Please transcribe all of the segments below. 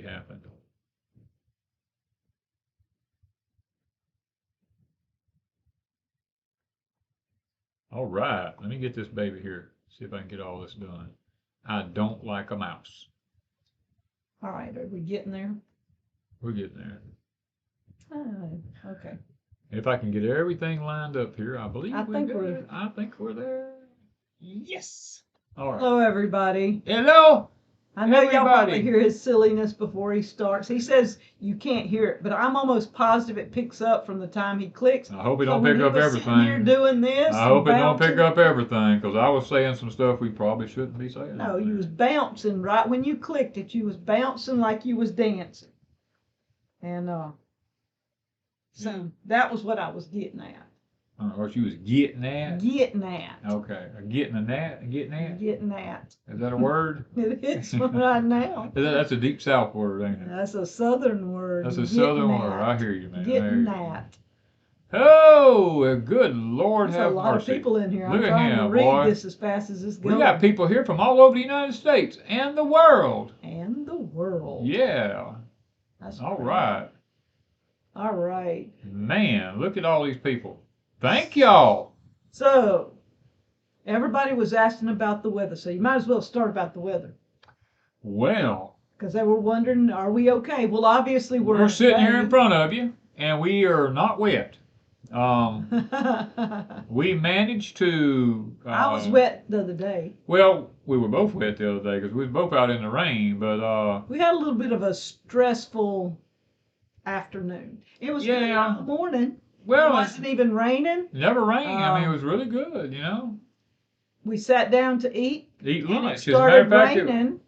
happened. All right, let me get this baby here. See if I can get all this done. I don't like a mouse. All right, are we getting there? We're getting there. Oh, okay. If I can get everything lined up here, I believe I think we're. I think we're there. Yes. All right. Hello, everybody. Hello. I know y'all probably Everybody. hear his silliness before he starts. He says you can't hear it, but I'm almost positive it picks up from the time he clicks. I hope it So don't when pick he up was sitting here everything. doing this, I hope it don't pick bouncing- up everything, because I was saying some stuff we probably shouldn't be saying. No, you was bouncing right when you clicked it. You was bouncing like you was dancing, and so that was what I was getting at. I don't know what you was getting at. Getting at. Okay, getting a gnat, getting at. Getting at. Is that a word? It is right now. That's a deep South word, ain't it? That's a Southern word. That's a Getting Southern at. word. I hear you, man. Getting at. Oh, good Lord, There's have a lot mercy. of people in here. Look I'm at trying to him, read boy. this as fast as it's going. We got people here from all over the United States and the world. And the world. Yeah. That's All great. right. All right. Man, look at all these people. Thank y'all. So, everybody was asking about the weather, so you might as well start about the weather. Well, Because they were wondering, are we okay? Well, obviously we're sitting here in okay. front of you, and we are not wet. We managed to. I was wet the other day. Well, we were both wet the other day because we was both out in the rain, but We had a little bit of a stressful afternoon. It was good Yeah. in the morning. well, It wasn't even raining. never rained. I mean, it was really good, you know. We sat down to eat. Eat And it lunch. As a matter started of fact, raining,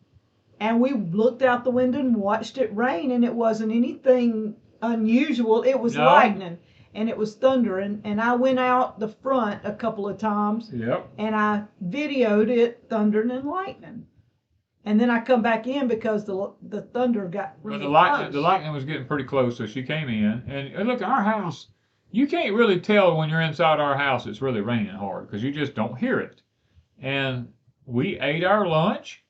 and we looked out the window and watched it rain, and it wasn't anything unusual. It was No. lightning, and it was thundering, and I went out the front a couple of times, Yep. and I videoed it thundering and lightning. And then I come back in because the thunder got But really the close. lightning was getting pretty close, so she came in. And look, our house, you can't really tell when you're inside our house it's really raining hard because you just don't hear it. And we ate our lunch,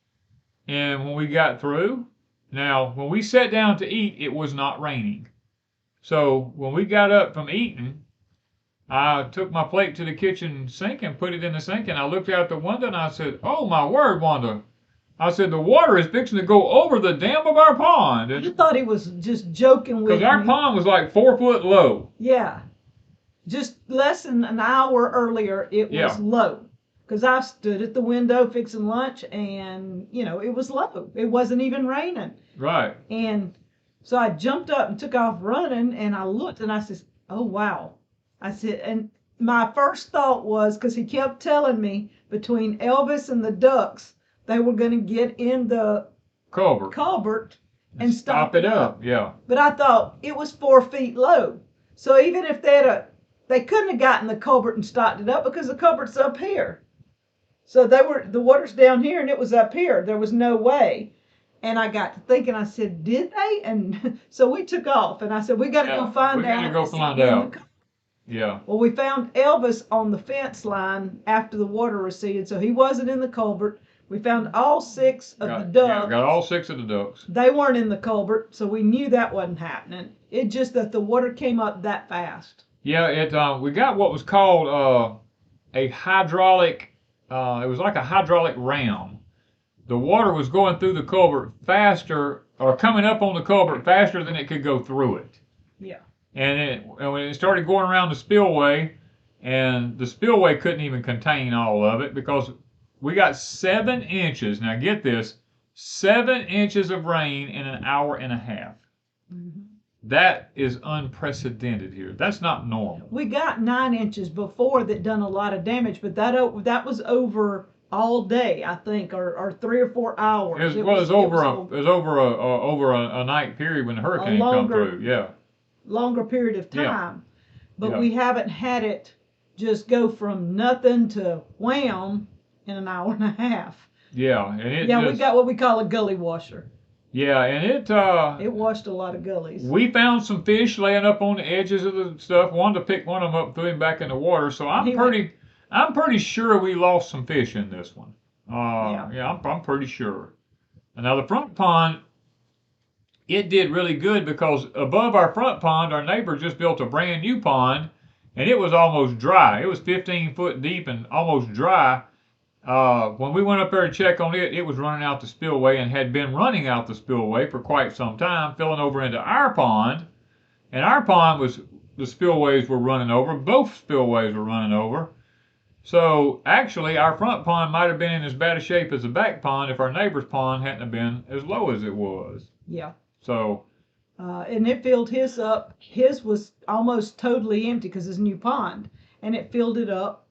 and when we got through, now when we sat down to eat, it was not raining. So when we got up from eating, I took my plate to the kitchen sink and put it in the sink, and I looked out the window and I said, "Oh my word, Wanda." I said, "The water is fixing to go over the dam of our pond." You thought he was just joking with Because our me. pond was like 4 foot low. Yeah. Just less than an hour earlier, it was Yeah. low. Because I stood at the window fixing lunch, and, it was low. It wasn't even raining. Right. And so I jumped up and took off running, and I looked, and I said, oh, wow. I said, and my first thought was, because he kept telling me between Elvis and the ducks, they were going to get in the culvert and stop it up. Yeah. But I thought it was 4 feet low. So even if they couldn't have gotten the culvert and stopped it up because the culvert's up here. So the water's down here and it was up here. There was no way. And I got to thinking, I said, did they? And so we took off, and I said, we got to go find out. We got to go find out. Yeah. Well, we found Elvis on the fence line after the water receded, so he wasn't in the culvert. We found all 6 of the ducks. Yeah, got all 6 of the ducks. They weren't in the culvert, so we knew that wasn't happening. It just that the water came up that fast. Yeah, we got what was called a hydraulic. It was like a hydraulic ram. The water was going through the culvert faster, or coming up on the culvert faster than it could go through it. Yeah. And when it started going around the spillway, and the spillway couldn't even contain all of it because we got 7 inches. Now get this, 7 inches of rain in an hour and a half. Mm-hmm. That is unprecedented here. That's not normal. We got 9 inches before that done a lot of damage, but that was over all day, I think, or 3 or 4 hours. It was over a night period when the hurricane come through. Yeah. Longer period of time. Yeah. But we haven't had it just go from nothing to wham in an hour and a half. Yeah, and we got what we call a gully washer. Yeah, and it washed a lot of gullies. We found some fish laying up on the edges of the stuff. Wanted to pick one of them up, threw him back in the water. So I'm pretty sure we lost some fish in this one. Yeah, I'm pretty sure. And now the front pond, it did really good because above our front pond, our neighbor just built a brand new pond, and it was almost dry. It was 15 foot deep and almost dry. When we went up there to check on it, it was running out the spillway and had been running out the spillway for quite some time, filling over into our pond. And our pond was, the spillways were running over. Both spillways were running over. So actually, our front pond might have been in as bad a shape as the back pond if our neighbor's pond hadn't have been as low as it was. Yeah. So. And it filled his up. His was almost totally empty because it's a new pond. And it filled it up,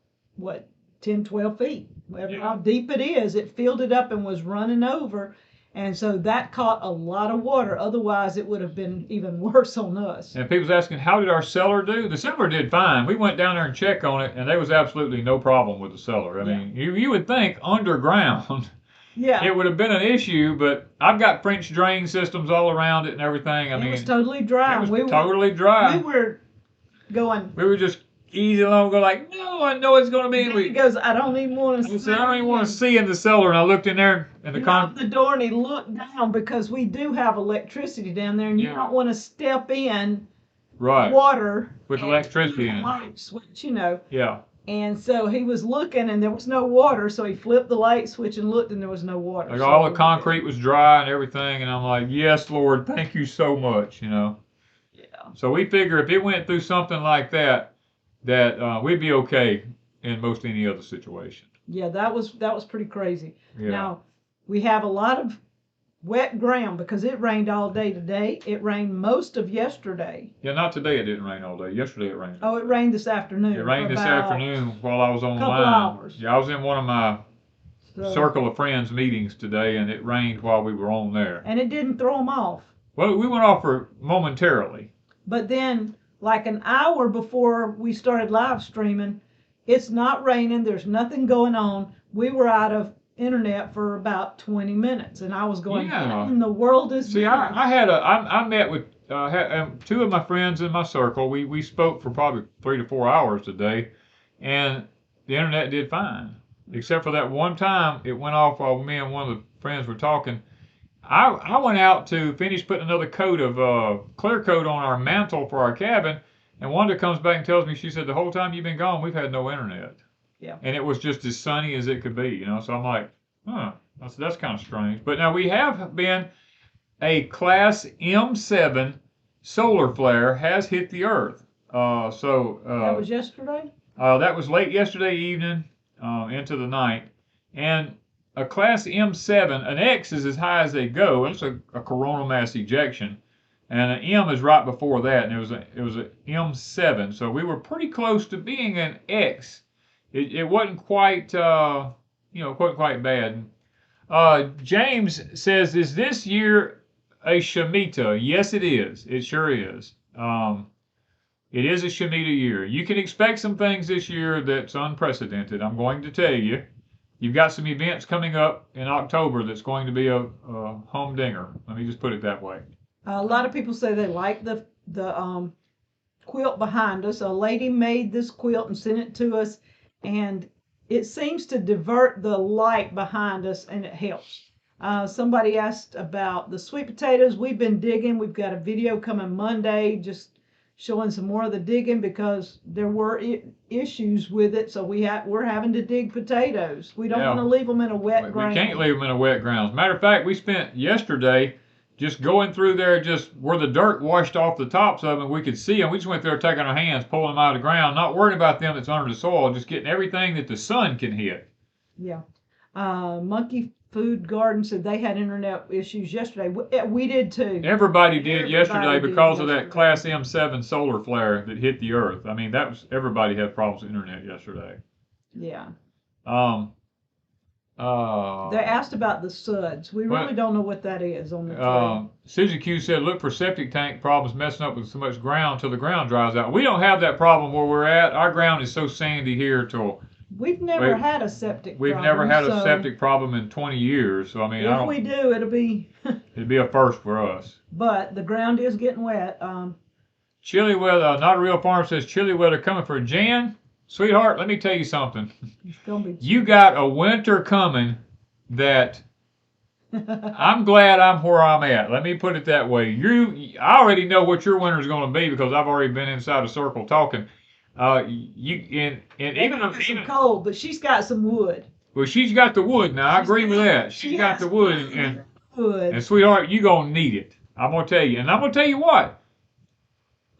10, 12 feet. Whatever how deep it is, it filled it up and was running over. And so that caught a lot of water. Otherwise, it would have been even worse on us. And people's asking, how did our cellar do? The cellar did fine. We went down there and checked on it, and there was absolutely no problem with the cellar. I mean, you would think underground it would have been an issue, but I've got French drain systems all around it and everything. I mean, it was totally dry. It was totally dry. We were going. We were just easy along, go like, no, I know it's going to be. He goes, I don't even want to see. I don't even want to see in the cellar. And I looked in there, and he opened the door and he looked down because we do have electricity down there, and you don't want to step in water with electricity in it. Light switch, you know. Yeah. And so he was looking, and there was no water, so he flipped the light switch and looked, and there was no water. Like all the concrete was dry and everything, and I'm like, yes, Lord, thank you so much, you know. Yeah. So we figure if it went through something like that, we'd be okay in most any other situation. Yeah, that was pretty crazy. Yeah. Now, we have a lot of wet ground because it rained all day today. It rained most of yesterday. Yeah, not today. It didn't rain all day. Yesterday it rained. Oh, it rained this afternoon. It rained this afternoon while I was on the line. Hours. Yeah, I was in one of my circle of friends meetings today, and it rained while we were on there. And it didn't throw them off. Well, we went off for momentarily. But then, like an hour before we started live streaming, it's not raining. There's nothing going on. We were out of internet for about 20 minutes, and I was going, what in the world is this? I met with two of my friends in my circle. We spoke for probably 3 to 4 hours today, and the internet did fine, except for that one time it went off while me and one of the friends were talking. I went out to finish putting another coat of clear coat on our mantle for our cabin, and Wanda comes back and tells me, she said, the whole time you've been gone, we've had no internet. Yeah. And it was just as sunny as it could be, you know. So I'm like, that's kind of strange. But now we have been, a class M7 solar flare has hit the Earth. That was yesterday? That was late yesterday evening into the night. And a class M7, an X is as high as they go. It's a coronal mass ejection. And an M is right before that, and it was a M7. So we were pretty close to being an X. It wasn't quite, wasn't quite bad. James says, is this year a Shemitah? Yes, it is. It sure is. It is a Shemitah year. You can expect some things this year that's unprecedented. I'm going to tell you. You've got some events coming up in October that's going to be a humdinger. Let me just put it that way. A lot of people say they like the quilt behind us. A lady made this quilt and sent it to us, and it seems to divert the light behind us, and it helps. Somebody asked about the sweet potatoes. We've been digging. We've got a video coming Monday just showing some more of the digging because there were issues with it, so we're having to dig potatoes. We don't want to leave them in a wet ground. We can't leave them in a wet ground. As a matter of fact, we spent yesterday just going through there, just where the dirt washed off the tops of them, we could see them. We just went there taking our hands, pulling them out of the ground, not worrying about them that's under the soil, just getting everything that the sun can hit. Yeah. Monkey Food Garden said they had internet issues yesterday. We did too. Everybody did yesterday because of that Class M7 solar flare that hit the Earth. I mean, everybody had problems with internet yesterday. Yeah. They asked about the suds. We really don't know what that is on the tree. Susie Q said, look for septic tank problems messing up with so much ground till the ground dries out. We don't have that problem where we're at. Our ground is so sandy here till... We've never had a septic problem. We've never had a septic problem in 20 years. So, I mean, if we do, it'll be... it'd be a first for us. But the ground is getting wet. Chilly weather. Not a real farmer says chilly weather coming for Jan. Sweetheart, let me tell you something. You got a winter coming that I'm glad I'm where I'm at. Let me put it that way. I already know what your winter's going to be because I've already been inside a circle talking. And even Some cold, but she's got some wood. well, she's got the wood now. I agree with that. She's got the wood, and sweetheart, you gonna need it. I'm gonna tell you, and I'm gonna tell you what.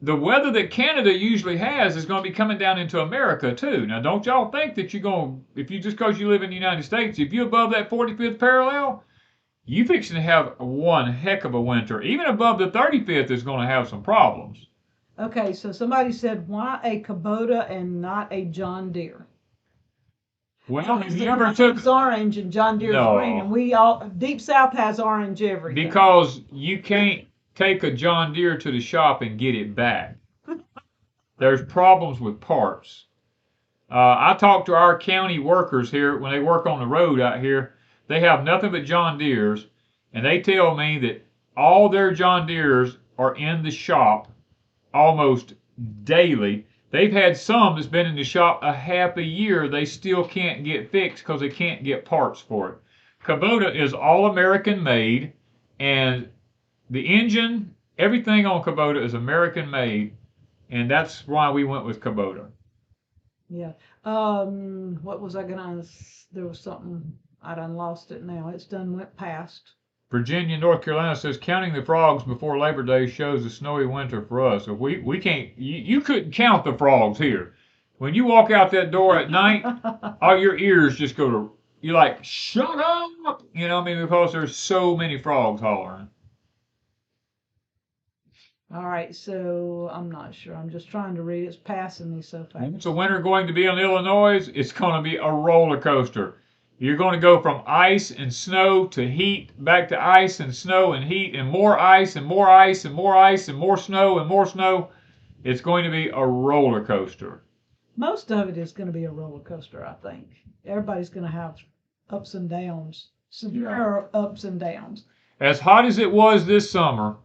The weather that Canada usually has is going to be coming down into America too. Now, don't y'all think that you're going, if you just because you live in the United States, if you're above that 45th parallel, you fixing to have one heck of a winter. Even above the 35th is going to have some problems. Okay, so somebody said, why a Kubota and not a John Deere? Well, have you ever took it's orange and John Deere's green, and we all Deep South has orange everything. Because you can't take a John Deere to the shop and get it back. There's problems with parts. I talk to our county workers here when they work on the road out here. They have nothing but John Deeres, and they tell me that all their John Deeres are in the shop almost daily. They've had some that's been in the shop a half a year. They still can't get fixed because they can't get parts for it. Kubota is all American made, and the engine, everything on Kubota is American made, and that's why we went with Kubota. Yeah. What was I gonna? There was something. I done lost it now. It's done went past. Virginia, North Carolina says counting the frogs before Labor Day shows a snowy winter for us. If we can't, you couldn't count the frogs here. When you walk out that door at night, all your ears just go to, you're like, shut up! You know what I mean? Because there's so many frogs hollering. All right, so I'm not sure. I'm just trying to read. It's passing me so fast. What's the winter going to be in Illinois? It's going to be a roller coaster. You're going to go from ice and snow to heat, back to ice and snow and heat, and more ice and more ice and more ice and more snow and more snow. It's going to be a roller coaster. Most of it is going to be a roller coaster, I think. Everybody's going to have ups and downs, severe ups and downs. As hot as it was this summer,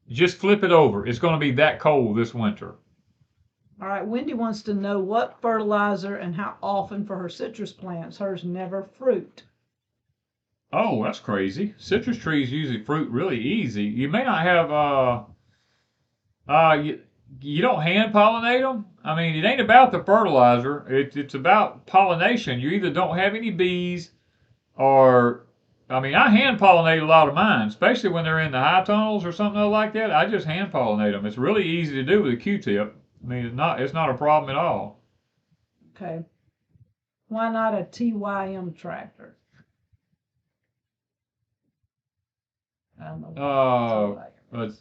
just flip it over. It's going to be that cold this winter. All right, Wendy wants to know what fertilizer and how often for her citrus plants. Hers never fruit. Oh, that's crazy. Citrus trees usually fruit really easy. You may not have, you don't hand pollinate them. I mean, it ain't about the fertilizer. It's about pollination. You either don't have any bees or, I mean, I hand pollinate a lot of mine, especially when they're in the high tunnels or something like that. I just hand pollinate them. It's really easy to do with a Q-tip. I mean, it's not a problem at all. Okay. Why not a TYM tractor? I don't know. But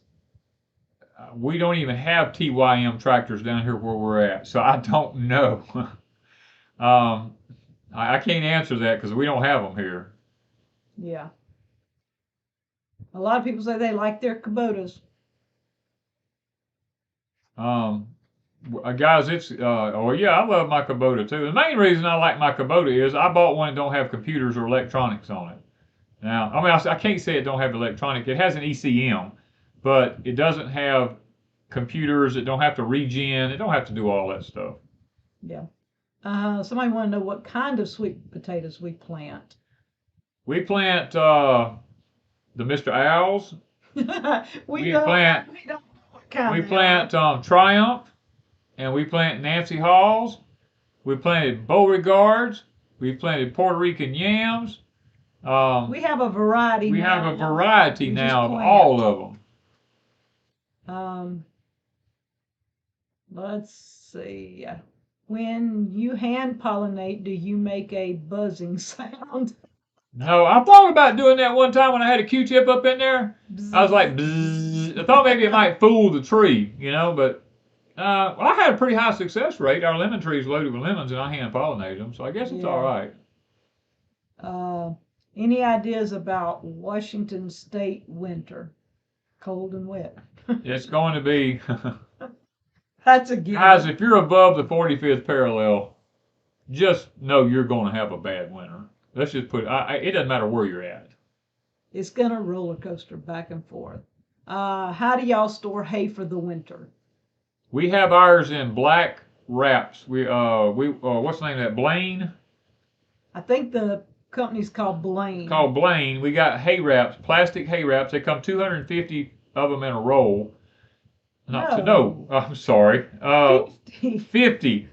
we don't even have TYM tractors down here where we're at, so I don't know. I can't answer that because we don't have them here. Yeah. A lot of people say they like their Kubotas. Guys, oh yeah, I love my Kubota too. The main reason I like my Kubota is I bought one that don't have computers or electronics on it. Now, I mean, I can't say it don't have electronic. It has an ECM, but it doesn't have computers. It don't have to regen. It don't have to do all that stuff. Yeah. Somebody want to know what kind of sweet potatoes we plant. We plant the Mr. Owls. We plant Triumph, and we plant Nancy Halls. We planted Beauregards. We planted Puerto Rican yams. We have a variety. We have a variety now of all of them. Let's see. When you hand pollinate, do you make a buzzing sound? No, I thought about doing that one time when I had a Q-tip up in there. Bzz. I was like, bzz. I thought maybe it might fool the tree, you know, but well, I had a pretty high success rate. Our lemon tree is loaded with lemons, and I hand pollinated them, so I guess it's all right. Any ideas about Washington State winter? Cold and wet. It's going to be. That's a given. Guys, if you're above the 45th parallel, just know you're going to have a bad winter. Let's just put it. It doesn't matter where you're at. It's gonna roller coaster back and forth. How do y'all store hay for the winter? We have ours in black wraps. We what's the name of that? Blaine. I think the company's called Blaine. Called Blaine. We got hay wraps, plastic hay wraps. They come 250 of them in a roll. No, I'm sorry. 50. 50.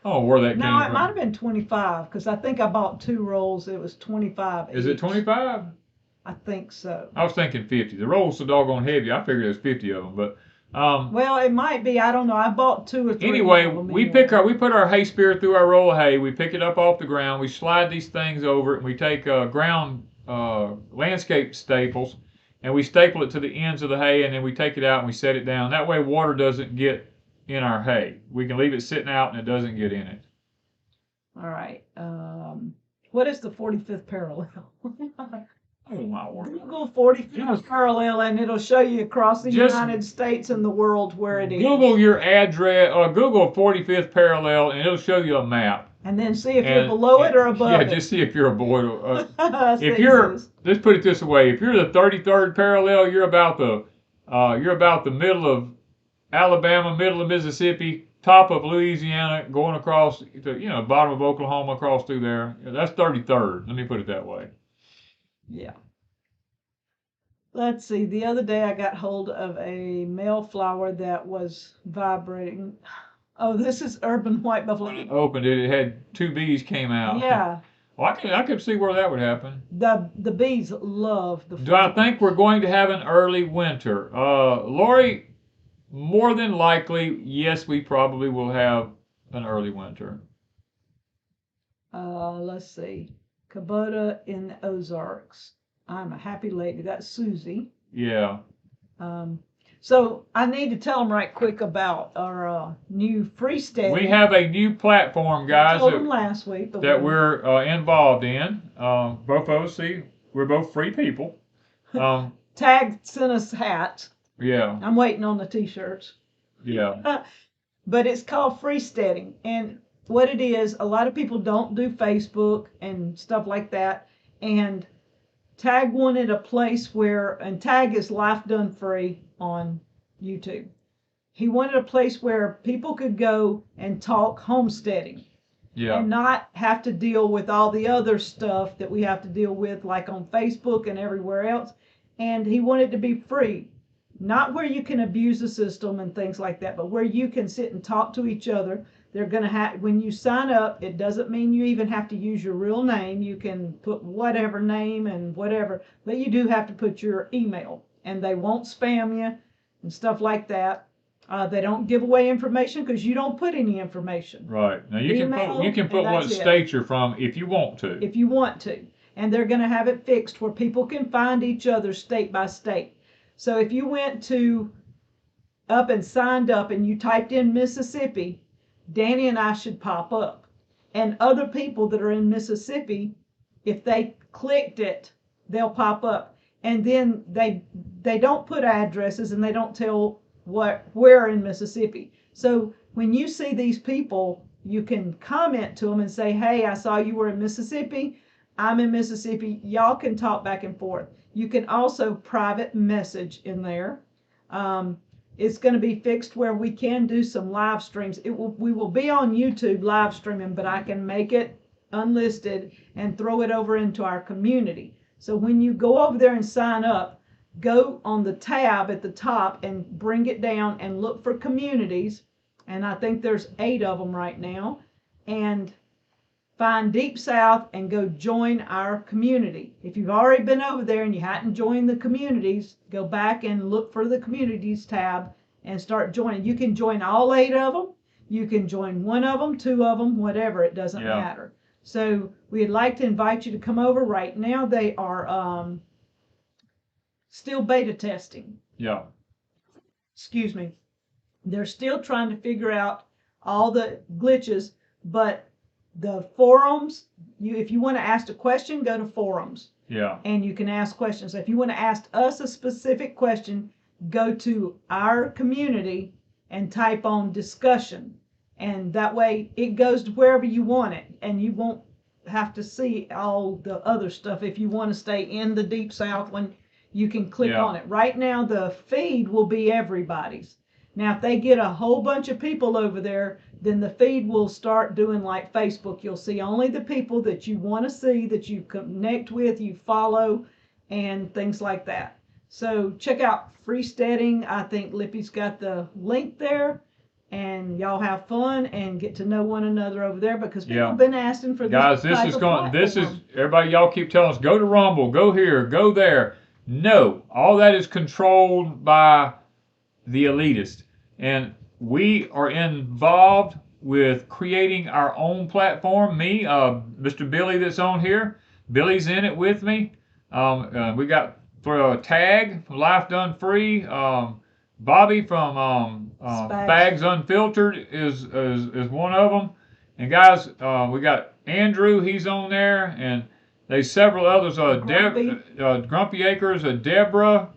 Oh, where that No, came it might from. have been 25 because I think I bought 2 rolls. It was 25 Is it each. 25? I think so. I was thinking 50. The roll's so doggone heavy. I figured it was 50 of them, but well, it might be. I don't know. I bought 2 or 3. Anyway, of them we put our hay spear through our roll of hay. We pick it up off the ground. We slide these things over it, and we take ground landscape staples, and we staple it to the ends of the hay, and then we take it out and we set it down. That way, water doesn't get in our hay. We can leave it sitting out, and it doesn't get in it. All right. What is the 45th parallel? Oh my word! Google 45th parallel, and it'll show you across the United States and the world where it is. Google your address, or Google 45th parallel, and it'll show you a map. And then see if you're below it or above it. Yeah, just see if you're above it. If you're, let's put it this way: if you're the 33rd parallel, you're about the middle of Alabama, middle of Mississippi, top of Louisiana, going across the bottom of Oklahoma, across through there. That's 33rd. Let me put it that way. Yeah. Let's see. The other day I got hold of a male flower that was vibrating. Oh, this is urban white buffalo. When I opened it, it had 2 bees came out. Yeah. Well, I could see where that would happen. The bees love the flower. Do I think we're going to have an early winter? Lori, more than likely, yes, we probably will have an early winter. Let's see. Kubota in the Ozarks. I'm a happy lady. That's Susie. Yeah. So I need to tell them right quick about our new freesteading. We have a new platform, guys, I told them last week that we're involved in. Both of us, see, we're both free people. Tag sent us hats. Yeah. I'm waiting on the t-shirts. Yeah. But it's called freesteading, and what it is, a lot of people don't do Facebook and stuff like that, and Tag wanted a place where, and Tag is Life Done Free on YouTube. He wanted a place where people could go and talk homesteading. Yeah. And not have to deal with all the other stuff that we have to deal with, like on Facebook and everywhere else. And he wanted to be free. Not where you can abuse the system and things like that, but where you can sit and talk to each other. They're going to have, when you sign up, it doesn't mean you even have to use your real name. You can put whatever name and whatever, but you do have to put your email, and they won't spam you and stuff like that. They don't give away information because you don't put any information. Right. Now you can put what state you're from if you want to. If you want to. And they're going to have it fixed where people can find each other state by state. So if you went up and signed up and you typed in Mississippi, Danny and I should pop up. And other people that are in Mississippi, if they clicked it, they'll pop up. And then they don't put addresses and they don't tell where in Mississippi. So when you see these people, you can comment to them and say, hey, I saw you were in Mississippi. I'm in Mississippi. Y'all can talk back and forth. You can also private message in there. It's going to be fixed where we can do some live streams. We will be on YouTube live streaming, but I can make it unlisted and throw it over into our community. So when you go over there and sign up, go on the tab at the top and bring it down and look for communities. And I think there's 8 of them right now. And find Deep South and go join our community. If you've already been over there and you hadn't joined the communities, go back and look for the communities tab and start joining. You can join all 8 of them. You can join 1 of them, 2 of them, whatever. It doesn't matter. So we'd like to invite you to come over. Right now they are still beta testing. Yeah. Excuse me. They're still trying to figure out all the glitches, but the forums, if you want to ask a question, go to forums. Yeah. And you can ask questions. If you want to ask us a specific question, go to our community and type on discussion. And that way it goes to wherever you want it. And you won't have to see all the other stuff. If you want to stay in the Deep South, when you can click on it. Right now, the feed will be everybody's. Now, if they get a whole bunch of people over there, then the feed will start doing like Facebook. You'll see only the people that you want to see, that you connect with, you follow, and things like that. So check out Freesteading. I think Lippy's got the link there, and y'all have fun and get to know one another over there, because people have been asking for this guys. This type is of going. This is platform. everybody. Y'all keep telling us go to Rumble, go here, go there. No, all that is controlled by the elitist, and we are involved with creating our own platform. Me, Mr. Billy, that's on here. Billy's in it with me. We got for a tag from Life Done Free. Bobby from Bags Unfiltered is one of them. And guys, we got Andrew. He's on there, and there's several others. Grumpy Acres, Deborah.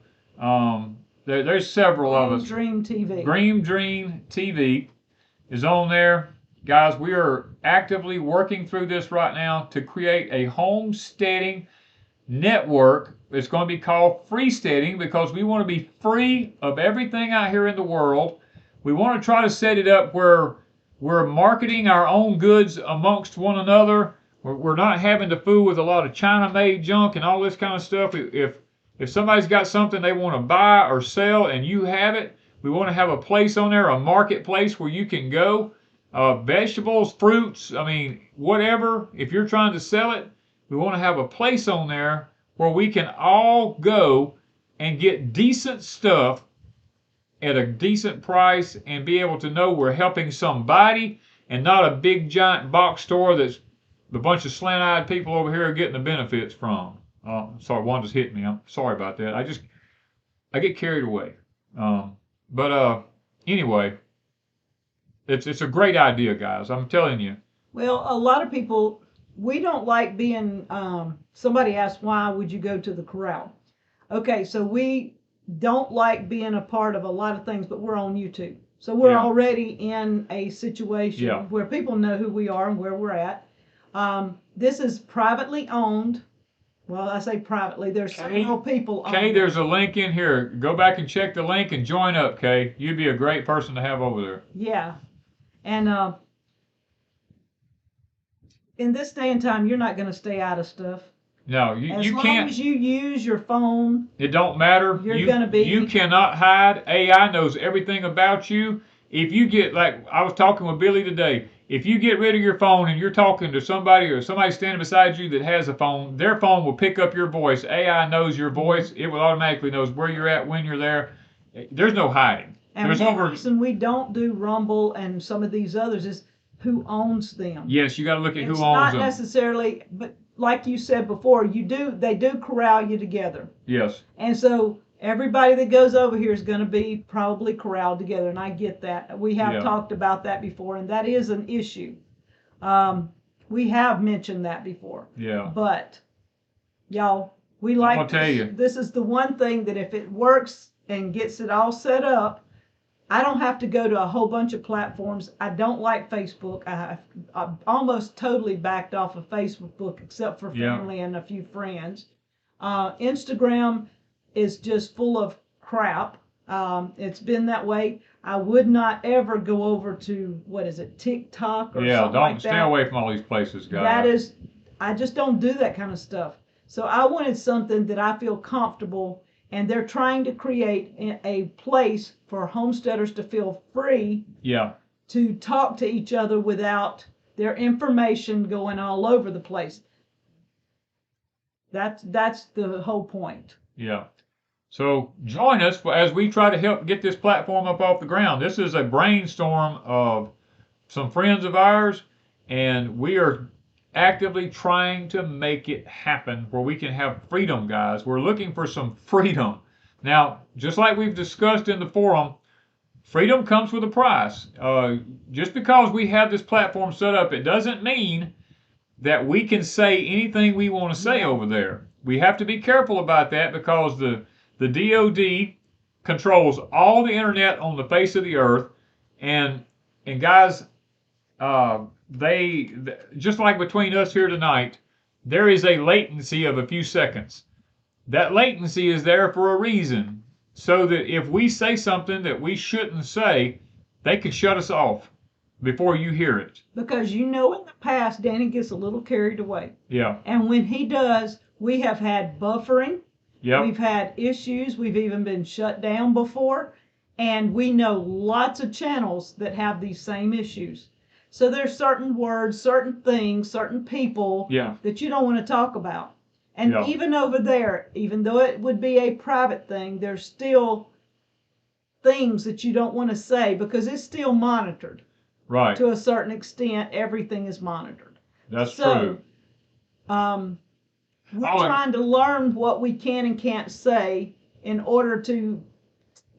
There's several of us. Dream TV. Dream TV is on there. Guys, we are actively working through this right now to create a homesteading network. It's going to be called FREESTEADING because we want to be free of everything out here in the world. We want to try to set it up where we're marketing our own goods amongst one another. We're not having to fool with a lot of China-made junk and all this kind of stuff. If somebody's got something they want to buy or sell and you have it, we want to have a place on there, a marketplace where you can go. Vegetables, fruits, I mean, whatever. If you're trying to sell it, we want to have a place on there where we can all go and get decent stuff at a decent price and be able to know we're helping somebody and not a big giant box store that's a bunch of slant-eyed people over here are getting the benefits from. Sorry, Wanda's hit me. I'm sorry about that. I get carried away. Anyway, it's a great idea, guys. I'm telling you. Well, a lot of people, we don't like being, somebody asked, why would you go to the corral? Okay, so we don't like being a part of a lot of things, but we're on YouTube. So we're already in a situation where people know who we are and where we're at. This is privately owned. Well, I say privately. There's several people on Kay, there's a link in here. Go back and check the link and join up, Kay. You'd be a great person to have over there. Yeah. And in this day and time, you're not going to stay out of stuff. No, you can't. As long as you use your phone, it don't matter. You're going to be. You cannot hide. AI knows everything about you. If you get, like I was talking with Billy today, if you get rid of your phone and you're talking to somebody or somebody standing beside you that has a phone, their phone will pick up your voice. AI knows your voice. It will automatically knows where you're at, when you're there. There's no hiding. And the reason we don't do Rumble and some of these others is who owns them. Yes, you got to look at who owns them. It's not necessarily, but like you said before, they do corral you together. Yes. And so everybody that goes over here is going to be probably corralled together, and I get that. We have talked about that before, and that is an issue. We have mentioned that before. Yeah. But y'all, we like. I'll tell you. This is the one thing that if it works and gets it all set up, I don't have to go to a whole bunch of platforms. I don't like Facebook. I've almost totally backed off of Facebook except for family and a few friends. Instagram is just full of crap. It's been that way. I would not ever go over to, TikTok or something like that. Yeah, stay away from all these places, guys. I just don't do that kind of stuff. So I wanted something that I feel comfortable, and they're trying to create a place for homesteaders to feel free to talk to each other without their information going all over the place. That's the whole point. Yeah. So join us as we try to help get this platform up off the ground. This is a brainstorm of some friends of ours, and we are actively trying to make it happen where we can have freedom, guys. We're looking for some freedom. Now, just like we've discussed in the forum, freedom comes with a price. Just because we have this platform set up, it doesn't mean that we can say anything we want to say over there. We have to be careful about that because the DOD controls all the internet on the face of the earth, and guys, they just like between us here tonight, there is a latency of a few seconds. That latency is there for a reason. so that if we say something that we shouldn't say, they can shut us off before you hear it. Because in the past, Danny gets a little carried away. Yeah. And when he does, we have had buffering. Yep. We've had issues. We've even been shut down before. And we know lots of channels that have these same issues. So there's certain words, certain things, certain people that you don't want to talk about. And even over there, even though it would be a private thing, there's still things that you don't want to say because it's still monitored. Right. To a certain extent, everything is monitored. That's true. We're trying to learn what we can and can't say in order to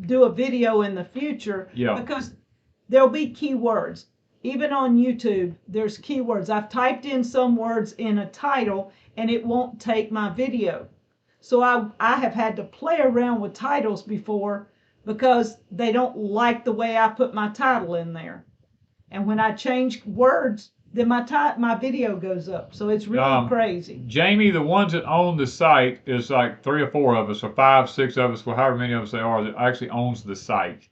do a video in the future. Yeah. Because there'll be keywords. Even on YouTube, there's keywords. I've typed in some words in a title and it won't take my video. So I have had to play around with titles before because they don't like the way I put my title in there. And when I change words, then my video goes up. So it's really crazy. Jamie, the ones that own the site is like 3 or 4 of us, or 5, 6 of us, or however many of us there are that actually owns the site.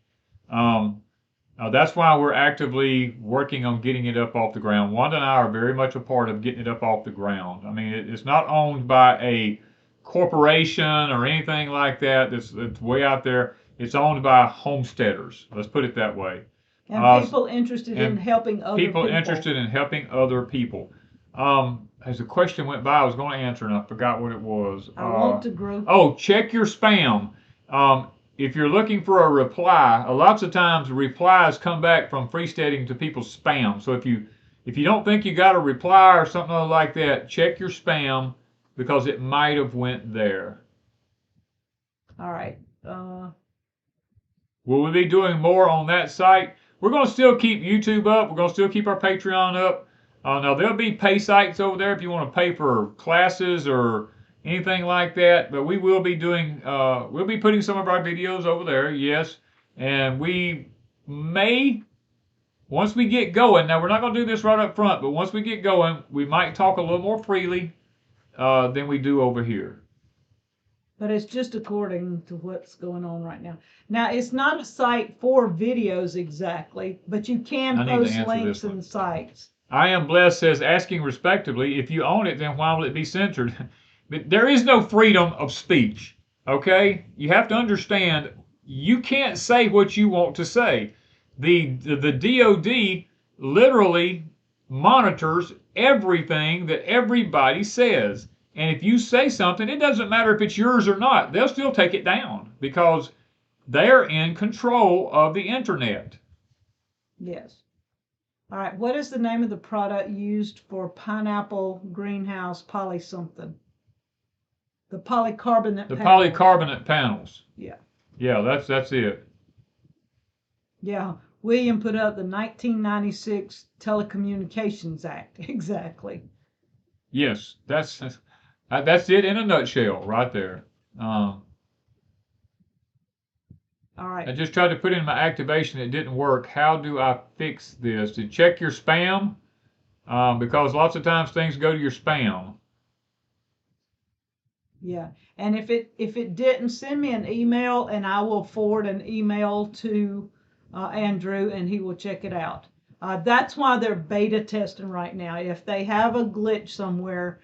That's why we're actively working on getting it up off the ground. Wanda and I are very much a part of getting it up off the ground. I mean, it's not owned by a corporation or anything like that. It's way out there. It's owned by homesteaders. Let's put it that way. And people interested in helping other people. People interested in helping other people. As the question went by, I was going to answer and I forgot what it was. I want to grow. Oh, check your spam. If you're looking for a reply, lots of times replies come back from freesteading to people's spam. So if you don't think you got a reply or something like that, check your spam because it might have went there. All right. Will we be doing more on that site? We're going to still keep YouTube up. We're going to still keep our Patreon up. Now, there'll be pay sites over there if you want to pay for classes or anything like that. But we will be doing, we'll be putting some of our videos over there, yes. And we may, once we get going, now we're not going to do this right up front, but once we get going, we might talk a little more freely than we do over here. But it's just according to what's going on right now. Now, it's not a site for videos exactly, but you can post links and sites. I Am Blessed says, asking respectively, if you own it, then why will it be censored? But there is no freedom of speech, okay? You have to understand, you can't say what you want to say. The DOD literally monitors everything that everybody says. And if you say something, it doesn't matter if it's yours or not. They'll still take it down because they're in control of the internet. Yes. All right. What is the name of the product used for pineapple greenhouse poly something? The polycarbonate panels. The polycarbonate panels. Yeah. Yeah, that's it. Yeah. William put up the 1996 Telecommunications Act. Exactly. Yes, that's it in a nutshell right there. All right. I just tried to put in my activation. It didn't work. How do I fix this? To check your spam, because lots of times things go to your spam. Yeah, and if it didn't, send me an email and I will forward an email to Andrew and he will check it out. That's why they're beta testing right now. If they have a glitch somewhere,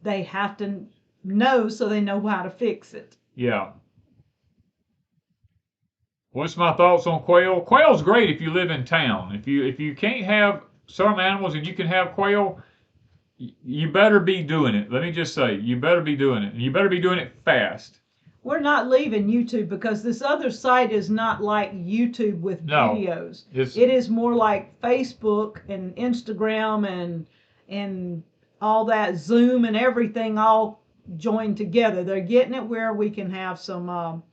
they have to know so they know how to fix it. Yeah. What's my thoughts on quail? Quail's great if you live in town. If you can't have some animals and you can have quail, you better be doing it. Let me just say, you better be doing it. And you better be doing it fast. We're not leaving YouTube because this other site is not like YouTube with videos. It is more like Facebook and Instagram and all that, Zoom and everything all joined together. They're getting it where we can have some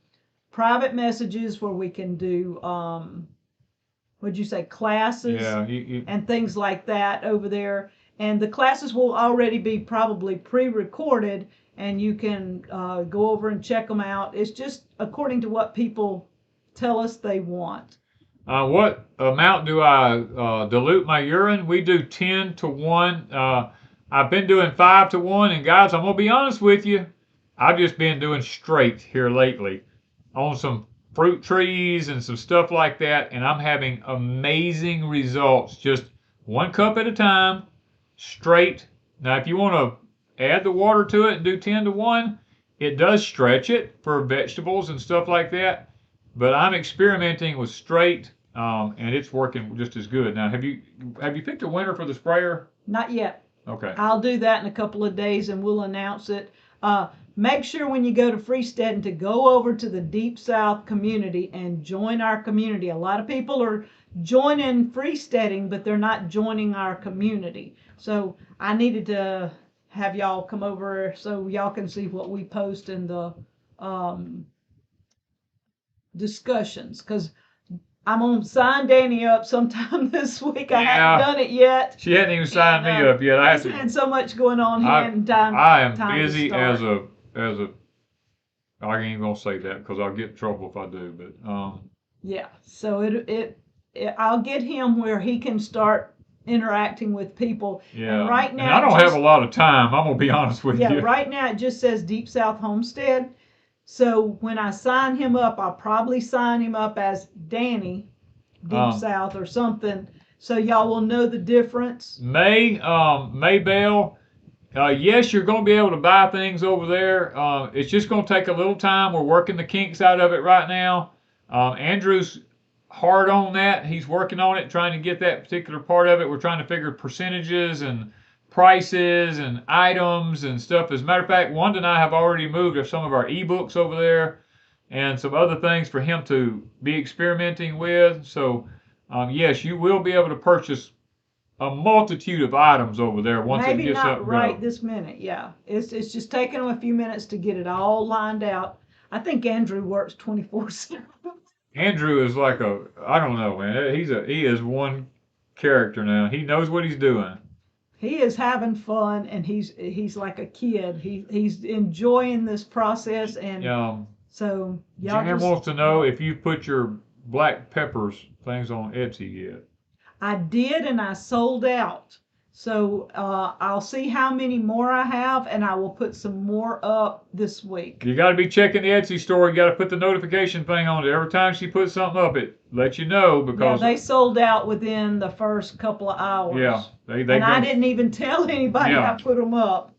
private messages where we can do, what'd you say, classes and things like that over there. And the classes will already be probably pre-recorded and you can go over and check them out. It's just according to what people tell us they want. What amount do I dilute my urine? We do 10 to 1. I've been doing 5 to 1. And guys, I'm going to be honest with you. I've just been doing straight here lately. on some fruit trees and some stuff like that, and I'm having amazing results. Just 1 cup at a time, straight. Now, if you want to add the water to it and do 10 to 1, it does stretch it for vegetables and stuff like that. But I'm experimenting with straight, and it's working just as good. Now, have you picked a winner for the sprayer? Not yet. Okay. I'll do that in a couple of days and we'll announce it. Make sure when you go to Freesteading to go over to the Deep South community and join our community. A lot of people are joining Freesteading, but they're not joining our community. So I needed to have y'all come over so y'all can see what we post in the discussions, because I'm gonna sign Danny up sometime this week. I haven't done it yet. She hadn't even signed me up yet. I have had so much going on here and time. I am time busy as a. I ain't even gonna say that because I'll get in trouble if I do. But yeah. So I'll get him where he can start interacting with people. Yeah. And right now, and I don't have a lot of time. I'm gonna be honest with you. Yeah. Right now it just says Deep South Homestead. So when I sign him up, I'll probably sign him up as Danny Deep South or something, so y'all will know the difference. Maybell, yes, you're going to be able to buy things over there. It's just going to take a little time. We're working the kinks out of it right now. Andrew's hard on that. He's working on it, trying to get that particular part of it. We're trying to figure percentages and prices and items and stuff. As a matter of fact, Wanda and I have already moved some of our ebooks over there and some other things for him to be experimenting with. So, yes, you will be able to purchase a multitude of items over there once it gets up. Maybe not right this minute. Yeah, it's just taking him a few minutes to get it all lined out. I think Andrew works 24/7. Andrew is like I don't know, man. He is one character now. He knows what he's doing. He is having fun, and he's like a kid. He's enjoying this process, and so y'all Jan wants to know if you put your black peppers things on Etsy yet. I did, and I sold out. So I'll see how many more I have, and I will put some more up this week. You got to be checking the Etsy store. You got to put the notification thing on it. Every time she puts something up, it lets you know because they sold out within the first couple of hours. Yeah, I didn't even tell anybody I put them up.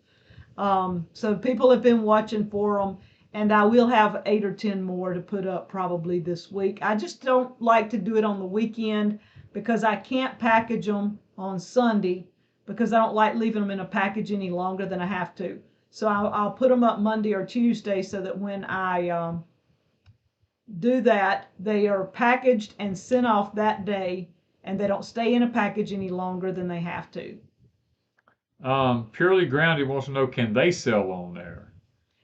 So people have been watching for them, and I will have 8 or 10 more to put up probably this week. I just don't like to do it on the weekend because I can't package them on Sunday, because I don't like leaving them in a package any longer than I have to. So I'll put them up Monday or Tuesday so that when I do that, they are packaged and sent off that day, and they don't stay in a package any longer than they have to. Purely Grounded wants to know, can they sell on there?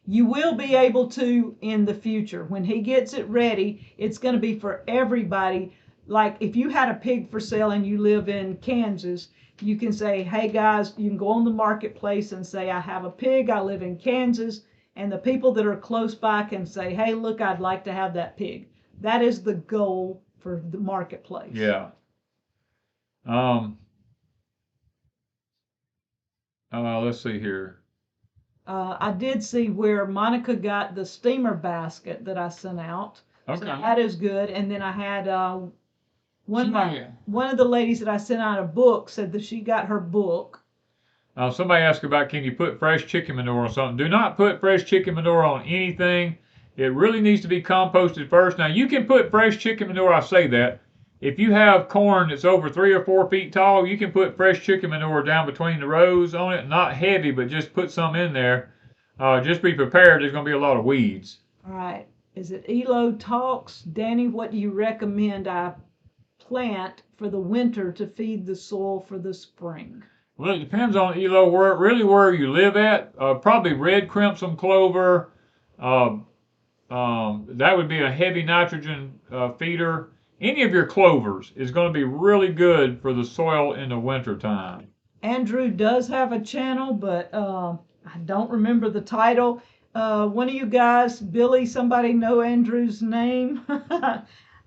You will be able to in the future. When he gets it ready, it's going to be for everybody. Like if you had a pig for sale and you live in Kansas, you can say, hey guys, you can go on the marketplace and say, I have a pig, I live in Kansas, and the people that are close by can say, hey, look, I'd like to have that pig. That is the goal for the marketplace. Yeah. Let's see here. I did see where Monica got the steamer basket that I sent out. Okay. So that is good. And then I had one of the ladies that I sent out a book said that she got her book. Somebody asked about, can you put fresh chicken manure on something? Do not put fresh chicken manure on anything. It really needs to be composted first. Now, you can put fresh chicken manure, I say that. If you have corn that's over 3 or 4 feet tall, you can put fresh chicken manure down between the rows on it. Not heavy, but just put some in there. Just be prepared. There's going to be a lot of weeds. All right. Is it Elo Talks? Danny, what do you recommend I plant for the winter to feed the soil for the spring? Well, it depends on Elo, where you live at. Probably red crimson clover. That would be a heavy nitrogen feeder. Any of your clovers is going to be really good for the soil in the winter time. Andrew does have a channel, but I don't remember the title. One of you guys, Billy, somebody know Andrew's name?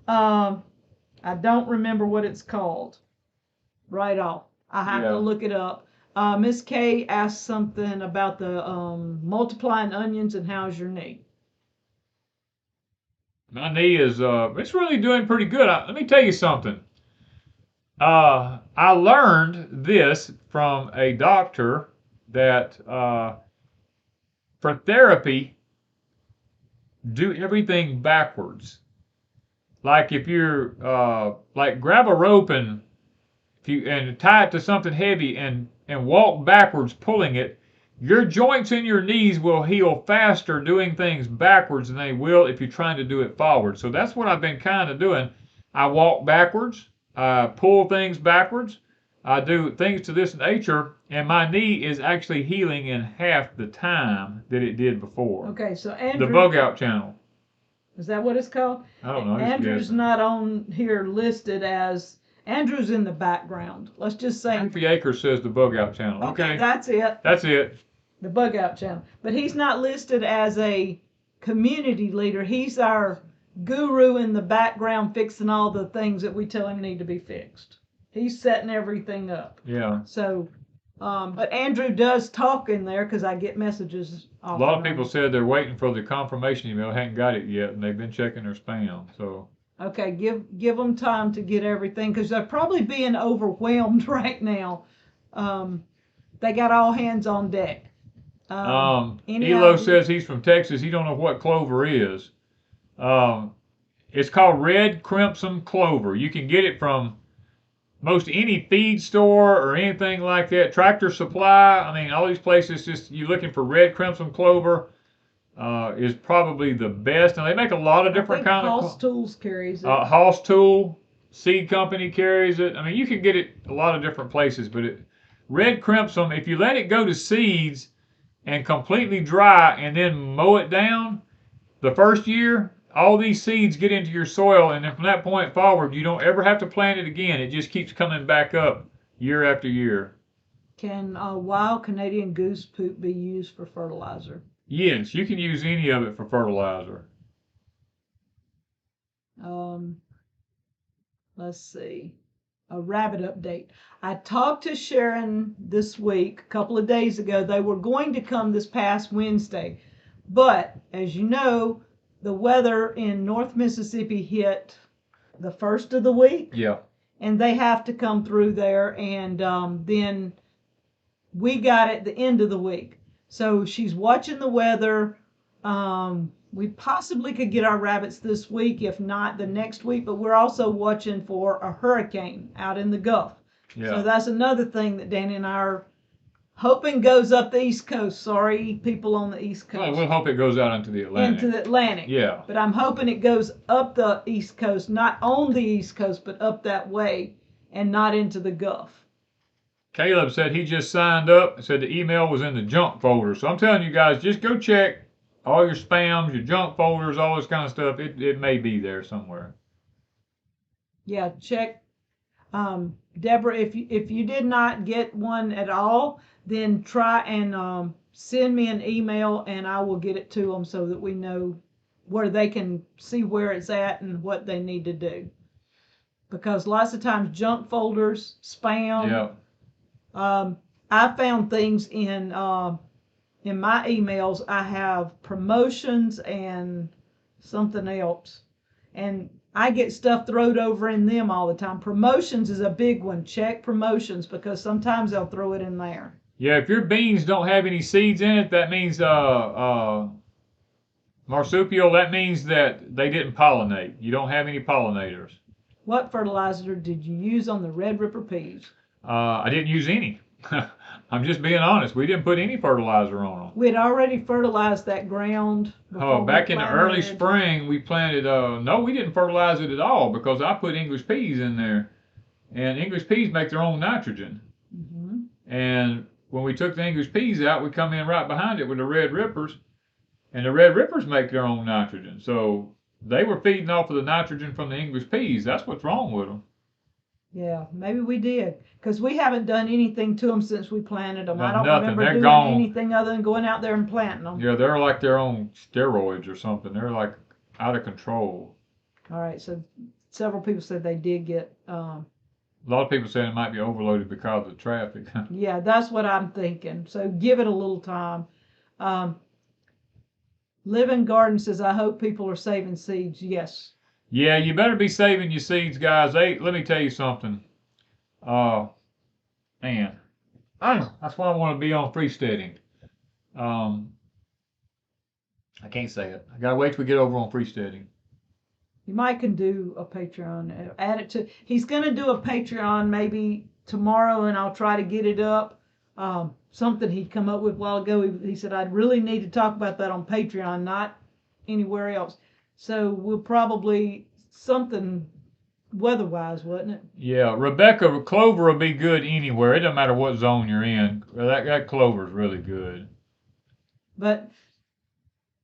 I don't remember what it's called right off. I have to look it up. Miss Kay asked something about the multiplying onions and how's your knee? My knee is it's really doing pretty good. Let me tell you something. I learned this from a doctor that for therapy, do everything backwards. Like if you're like grab a rope and if you and tie it to something heavy and walk backwards pulling it, your joints in your knees will heal faster doing things backwards than they will if you're trying to do it forward. So that's what I've been kind of doing. I walk backwards, I pull things backwards, I do things to this nature, and my knee is actually healing in half the time that it did before. Okay, so The Andrew, bug out channel. is that what it's called? I don't know. Andrew's not on here listed as, Andrew's in the background. Let's just say. Happy Acres says the bug out channel. Okay. That's it. That's it. The bug out channel. But he's not listed as a community leader. He's our guru in the background fixing all the things that we tell him need to be fixed. He's setting everything up. Yeah. So, but Andrew does talk in there because I get messages. A lot of people said they're waiting for the confirmation email, hadn't got it yet, and they've been checking their spam. So. Okay, give them time to get everything because they're probably being overwhelmed right now. They got all hands on deck. Elo says he's from Texas. He don't know what clover is. It's called red crimson clover. You can get it from most any feed store or anything like that. Tractor Supply. I mean, all these places. Just you looking for red crimson clover is probably the best. And they make a lot of different kinds of. Hoss Tools carries it. Hoss Tool Seed Company carries it. I mean, you can get it a lot of different places, but red crimson. If you let it go to seeds and completely dry and then mow it down, the first year, all these seeds get into your soil, and then from that point forward, you don't ever have to plant it again. It just keeps coming back up year after year. Can wild Canadian goose poop be used for fertilizer? Yes, you can use any of it for fertilizer. Let's see. A rabbit update. I talked to Sharon this week, a couple of days ago. They were going to come this past Wednesday. But, as you know, the weather in North Mississippi hit the first of the week. Yeah. And they have to come through there. And then we got it the end of the week. So she's watching the weather. We possibly could get our rabbits this week, if not the next week, but we're also watching for a hurricane out in the Gulf. Yeah. So that's another thing that Danny and I are hoping goes up the East Coast. Sorry, people on the East Coast. Well, we'll hope it goes out into the Atlantic. Into the Atlantic. Yeah. But I'm hoping it goes up the East Coast, not on the East Coast, but up that way and not into the Gulf. Caleb said he just signed up and said the email was in the junk folder. So I'm telling you guys, just go check all your spams, your junk folders, all this kind of stuff. It may be there somewhere. Yeah, check. Deborah, if you did not get one at all, then try and send me an email and I will get it to them so that we know where they can see where it's at and what they need to do. Because lots of times junk folders, spam. Yeah. I found things in my emails. I have promotions and something else, and I get stuff thrown over in them all the time. Promotions is a big one. Check promotions because sometimes they'll throw it in there. Yeah, if your beans don't have any seeds in it, that means marsupial. That means that they didn't pollinate. You don't have any pollinators. What fertilizer did you use on the Red Ripper peas? I didn't use any. I'm just being honest. We didn't put any fertilizer on them. We had already fertilized that ground. Back in the early spring, we planted. No, we didn't fertilize it at all because I put English peas in there, and English peas make their own nitrogen. Mm-hmm. And when we took the English peas out, we come in right behind it with the Red Rippers, and the Red Rippers make their own nitrogen. So they were feeding off of the nitrogen from the English peas. That's what's wrong with them. Yeah, maybe we did, because we haven't done anything to them since we planted them. No, I don't nothing. remember They're doing gone. anything other than going out there and planting them. Yeah, they're like their own steroids or something. They're like out of control. All right, so several people said they did get. A lot of people saying it might be overloaded because of the traffic. Yeah, that's what I'm thinking. So give it a little time. Living Garden says, I hope people are saving seeds. Yes. Yeah, you better be saving your seeds, guys. Let me tell you something. Uh, man, that's why I want to be on freesteading. Um, I can't say it. I gotta wait till we get over on freesteading. You might can do a Patreon. Add it to. He's gonna do a Patreon maybe tomorrow, and I'll try to get it up. Something he'd come up with a while ago. He said I'd really need to talk about that on Patreon, not anywhere else. So we'll probably something weather-wise, wasn't it? Yeah, Rebecca, clover will be good anywhere. It doesn't matter what zone you're in. That clover is really good. But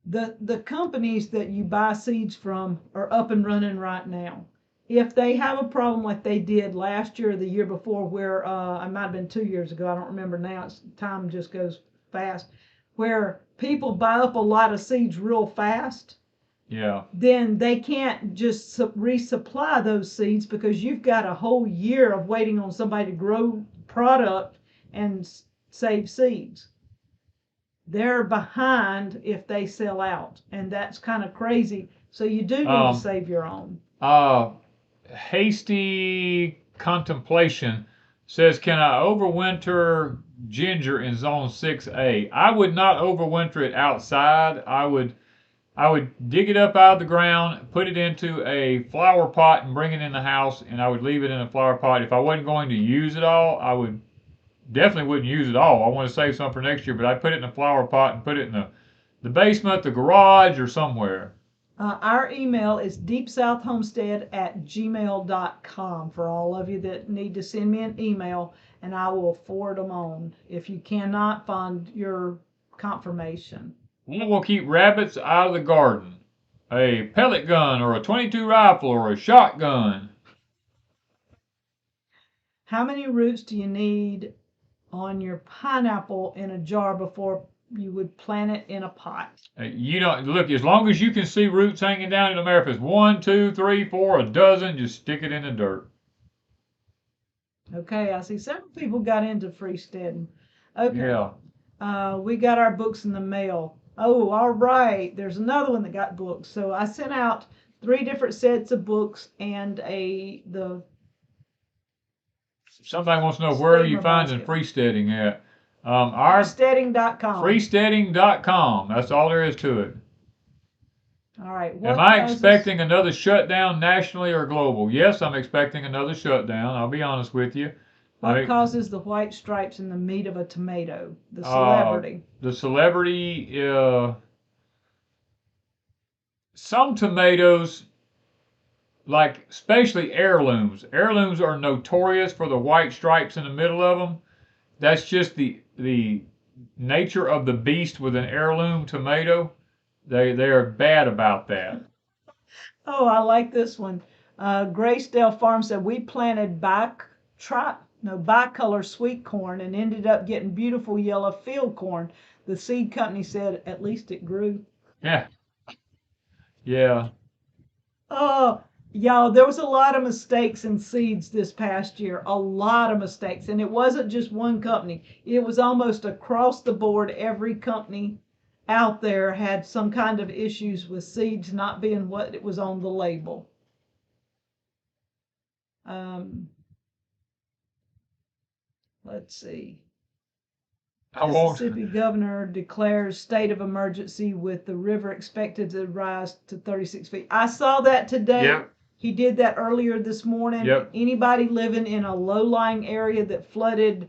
the companies that you buy seeds from are up and running right now. If they have a problem like they did last year or the year before, where it might have been 2 years ago, I don't remember now. Time just goes fast. Where people buy up a lot of seeds real fast. Yeah. Then they can't just resupply those seeds because you've got a whole year of waiting on somebody to grow product and save seeds. They're behind if they sell out, and that's kind of crazy. So you do need to save your own. Hasty Contemplation says, can I overwinter ginger in zone 6A? I would not overwinter it outside. I would dig it up out of the ground, put it into a flower pot and bring it in the house, and I would leave it in a flower pot. If I wasn't going to use it all, I would definitely wouldn't use it all. I want to save some for next year, but I'd put it in a flower pot and put it in the basement, the garage, or somewhere. Our email is deepsouthhomestead@gmail.com for all of you that need to send me an email, and I will forward them on if you cannot find your confirmation. We will keep rabbits out of the garden. A pellet gun or a .22 rifle or a shotgun. How many roots do you need on your pineapple in a jar before you would plant it in a pot? You don't look, as long as you can see roots hanging down in the air, if it's 1, 2, 3, 4, a dozen, just stick it in the dirt. Okay, I see several people got into freesteading. Okay. Yeah. We got our books in the mail. Oh, all right. There's another one that got books. So I sent out 3 different sets of books and Somebody wants to know where you finding freesteading at. Homesteading.com. Freesteading.com. That's all there is to it. All right. Am I expecting another shutdown nationally or global? Yes, I'm expecting another shutdown. I'll be honest with you. What causes the white stripes in the meat of a tomato? The celebrity. The celebrity, some tomatoes, like especially heirlooms. Heirlooms are notorious for the white stripes in the middle of them. That's just the nature of the beast with an heirloom tomato. They are bad about that. Oh, I like this one. Graysdale Farm said we planted bicolor sweet corn and ended up getting beautiful yellow field corn. The seed company said at least it grew. Yeah. Yeah. Oh, y'all, there was a lot of mistakes in seeds this past year. A lot of mistakes. And it wasn't just one company. It was almost across the board. Every company out there had some kind of issues with seeds not being what it was on the label. Let's see. Mississippi governor declares state of emergency with the river expected to rise to 36 feet. I saw that today. Yep. He did that earlier this morning. Yep. Anybody living in a low-lying area that flooded,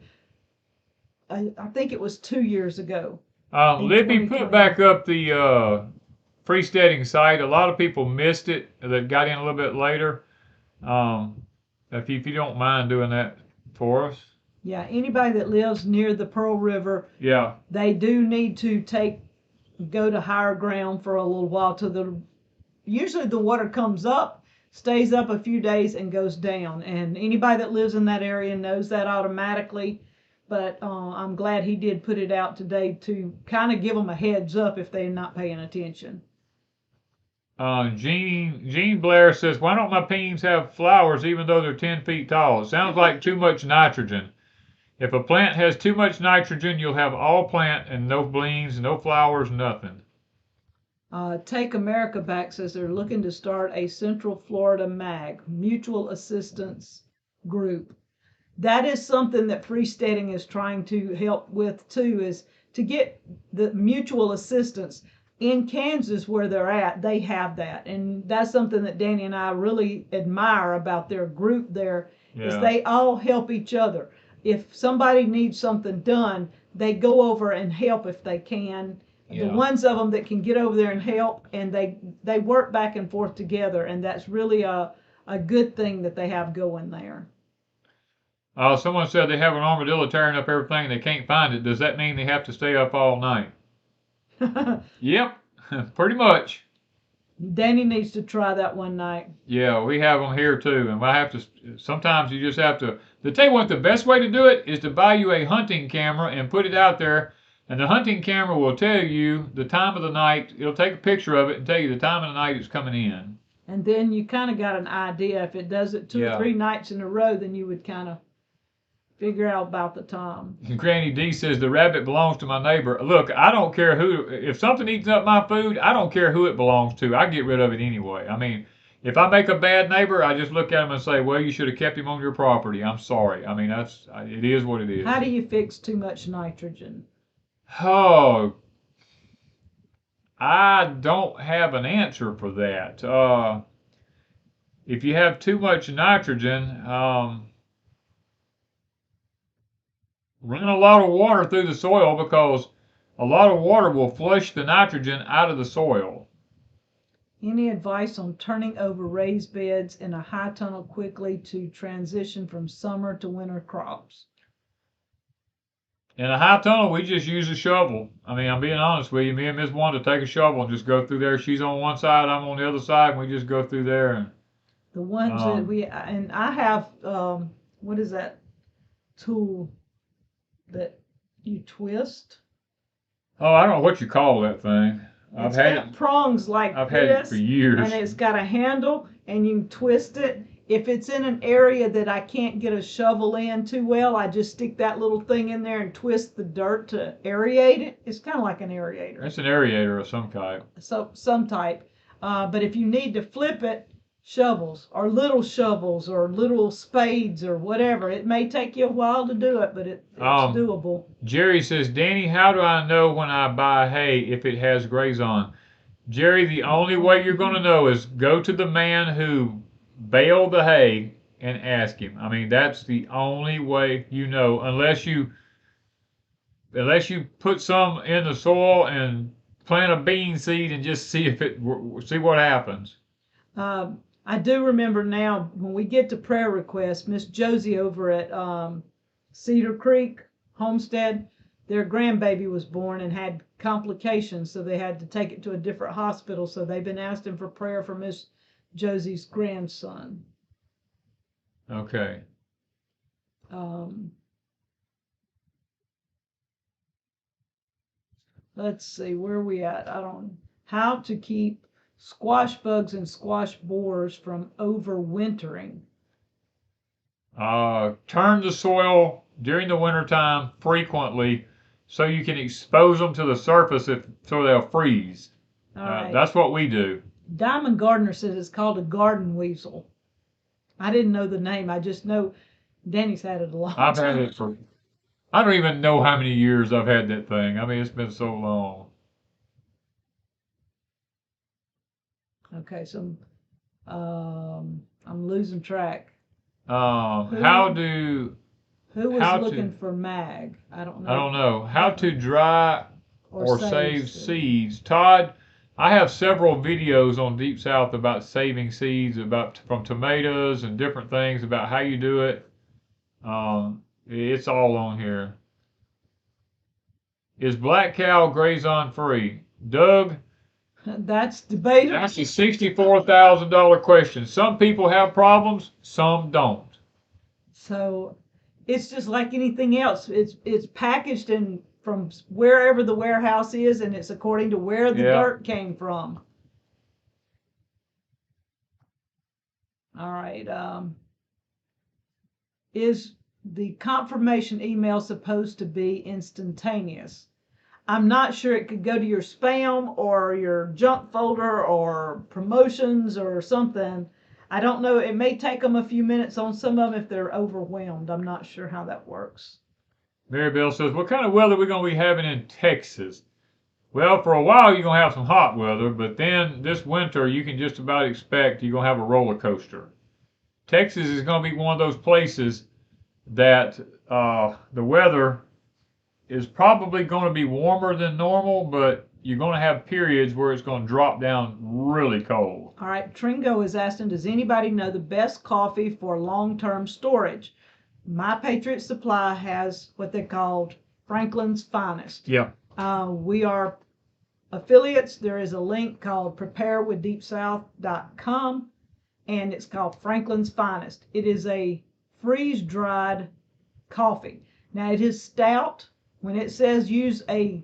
I think it was 2 years ago. Libby, put back up the freesteading site. A lot of people missed it that got in a little bit later. If you don't mind doing that for us. Yeah, anybody that lives near the Pearl River, yeah, they do need to go to higher ground for a little while usually the water comes up, stays up a few days and goes down. And anybody that lives in that area knows that automatically. But I'm glad he did put it out today to kind of give them a heads up if they're not paying attention. Jean Blair says, why don't my peas have flowers even though they're 10 feet tall? It sounds like too much nitrogen. If a plant has too much nitrogen, you'll have all plant and no beans, no flowers, nothing. Take America Back says they're looking to start a Central Florida MAG, Mutual Assistance Group. That is something that Freesteading is trying to help with too, is to get the mutual assistance. In Kansas, where they're at, they have that, and that's something that Danny and I really admire about their group there, is they all help each other. If somebody needs something done, they go over and help if they can. The ones of them that can get over there and help, and they work back and forth together, and that's really a good thing that they have going there. Someone said they have an armadillo tearing up everything. They can't find it. Does that mean they have to stay up all night? Yep, pretty much. Danny needs to try that one night. Yeah, we have them here too, and I have to. Sometimes you just have to. To tell you what, the best way to do it is to buy you a hunting camera and put it out there, and the hunting camera will tell you the time of the night. It'll take a picture of it and tell you the time of the night it's coming in. And then you kind of got an idea. If it does it two or three nights in a row, then you would kind of figure out about the time. Granny D says the rabbit belongs to my neighbor. Look, I don't care who. If something eats up my food, I don't care who it belongs to. I get rid of it anyway. I mean, if I make a bad neighbor, I just look at him and say, well, you should have kept him on your property. I'm sorry. I mean, it is what it is. How do you fix too much nitrogen? Oh, I don't have an answer for that. If you have too much nitrogen, run a lot of water through the soil, because a lot of water will flush the nitrogen out of the soil. Any advice on turning over raised beds in a high tunnel quickly to transition from summer to winter crops? In a high tunnel, we just use a shovel. I mean, I'm being honest with you. Me and Miss Wanda take a shovel and just go through there. She's on one side, I'm on the other side, and we just go through there. And the ones that I have, what is that tool that you twist? Oh, I don't know what you call that thing. It's got prongs like I've had it for years. And it's got a handle, and you twist it. If it's in an area that I can't get a shovel in too well, I just stick that little thing in there and twist the dirt to aerate it. It's kind of like an aerator. It's an aerator of some type. So some type. But if you need to flip it, shovels or little spades or whatever. It may take you a while to do it, but it's doable. Jerry says, Danny, how do I know when I buy hay if it has grays on? Jerry, the only way you're going to know is go to the man who baled the hay and ask him. I mean, that's the only way you know, unless you put some in the soil and plant a bean seed and just see see what happens. I do remember now, when we get to prayer requests, Miss Josie over at Cedar Creek Homestead, their grandbaby was born and had complications, so they had to take it to a different hospital. So they've been asking for prayer for Miss Josie's grandson. Okay. Let's see, where are we at? How to keep squash bugs and squash borers from overwintering. Turn the soil during the wintertime frequently so you can expose them to the surface so they'll freeze. Right. That's what we do. Diamond Gardener says it's called a garden weasel. I didn't know the name. I just know Danny's had it a long time. I've had it for, I don't even know how many years I've had that thing. I mean, it's been so long. Okay, so I'm losing track. Who was looking for mag? I don't know. I don't know. How to dry or save seeds. Todd, I have several videos on Deep South about saving seeds, from tomatoes and different things, about how you do it. It's all on here. Is black cow grazon free? Doug, that's debatable. That's a $64,000 question. Some people have problems, some don't. So it's just like anything else. It's packaged in from wherever the warehouse is, and it's according to where the dirt came from. All right. Is the confirmation email supposed to be instantaneous? I'm not sure it could go to your spam or your junk folder or promotions or something. I don't know. It may take them a few minutes on some of them if they're overwhelmed. I'm not sure how that works. Mary Bell says, what kind of weather are we going to be having in Texas? Well, for a while you're going to have some hot weather, but then this winter you can just about expect you're going to have a roller coaster. Texas is going to be one of those places that the weather is probably going to be warmer than normal, but you're going to have periods where it's going to drop down really cold. All right, Tringo is asking, does anybody know the best coffee for long-term storage? My Patriot Supply has what they called Franklin's Finest. Yeah. We are affiliates. There is a link called preparewithdeepsouth.com, and it's called Franklin's Finest. It is a freeze-dried coffee. Now, it is stout. When it says use a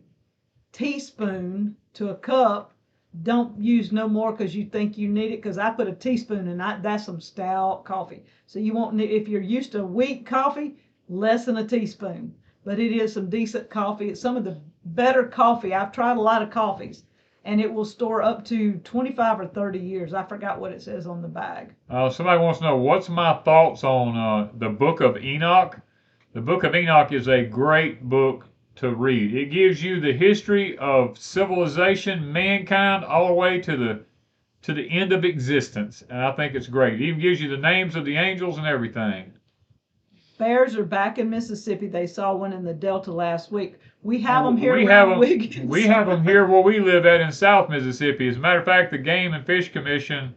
teaspoon to a cup, don't use no more because you think you need it, because I put a teaspoon in that's some stout coffee. So you won't need, if you're used to weak coffee, less than a teaspoon. But it is some decent coffee. It's some of the better coffee. I've tried a lot of coffees, and it will store up to 25 or 30 years. I forgot what it says on the bag. Somebody wants to know, what's my thoughts on the Book of Enoch? The Book of Enoch is a great book to read. It gives you the history of civilization, mankind, all the way to the end of existence, and I think it's great. It even gives you the names of the angels and everything. Bears are back in Mississippi. They saw one in the Delta last week. We have them here around Wiggins. We have them here where we live at in South Mississippi. As a matter of fact, the Game and Fish Commission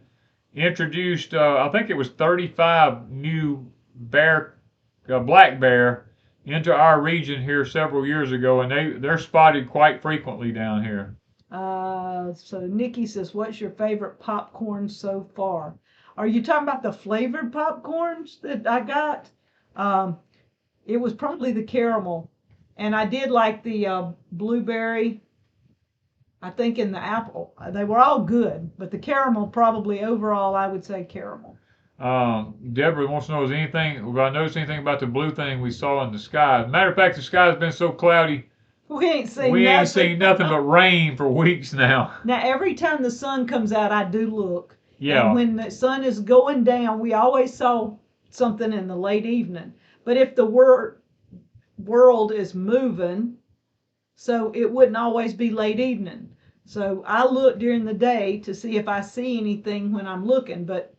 introduced, I think it was 35 new black bear into our region here several years ago, and they're spotted quite frequently down here. So Nikki says, what's your favorite popcorn so far? Are you talking about the flavored popcorns that I got? It was probably the caramel, and I did like the blueberry, I think, in the apple. They were all good, but the caramel probably overall, I would say caramel. Deborah wants to know, if I noticed anything about the blue thing we saw in the sky. As a matter of fact, the sky's been so cloudy, we ain't seen nothing but rain for weeks now. Now, every time the sun comes out, I do look. Yeah. And when the sun is going down, we always saw something in the late evening. But if the world is moving, so it wouldn't always be late evening. So I look during the day to see if I see anything when I'm looking, but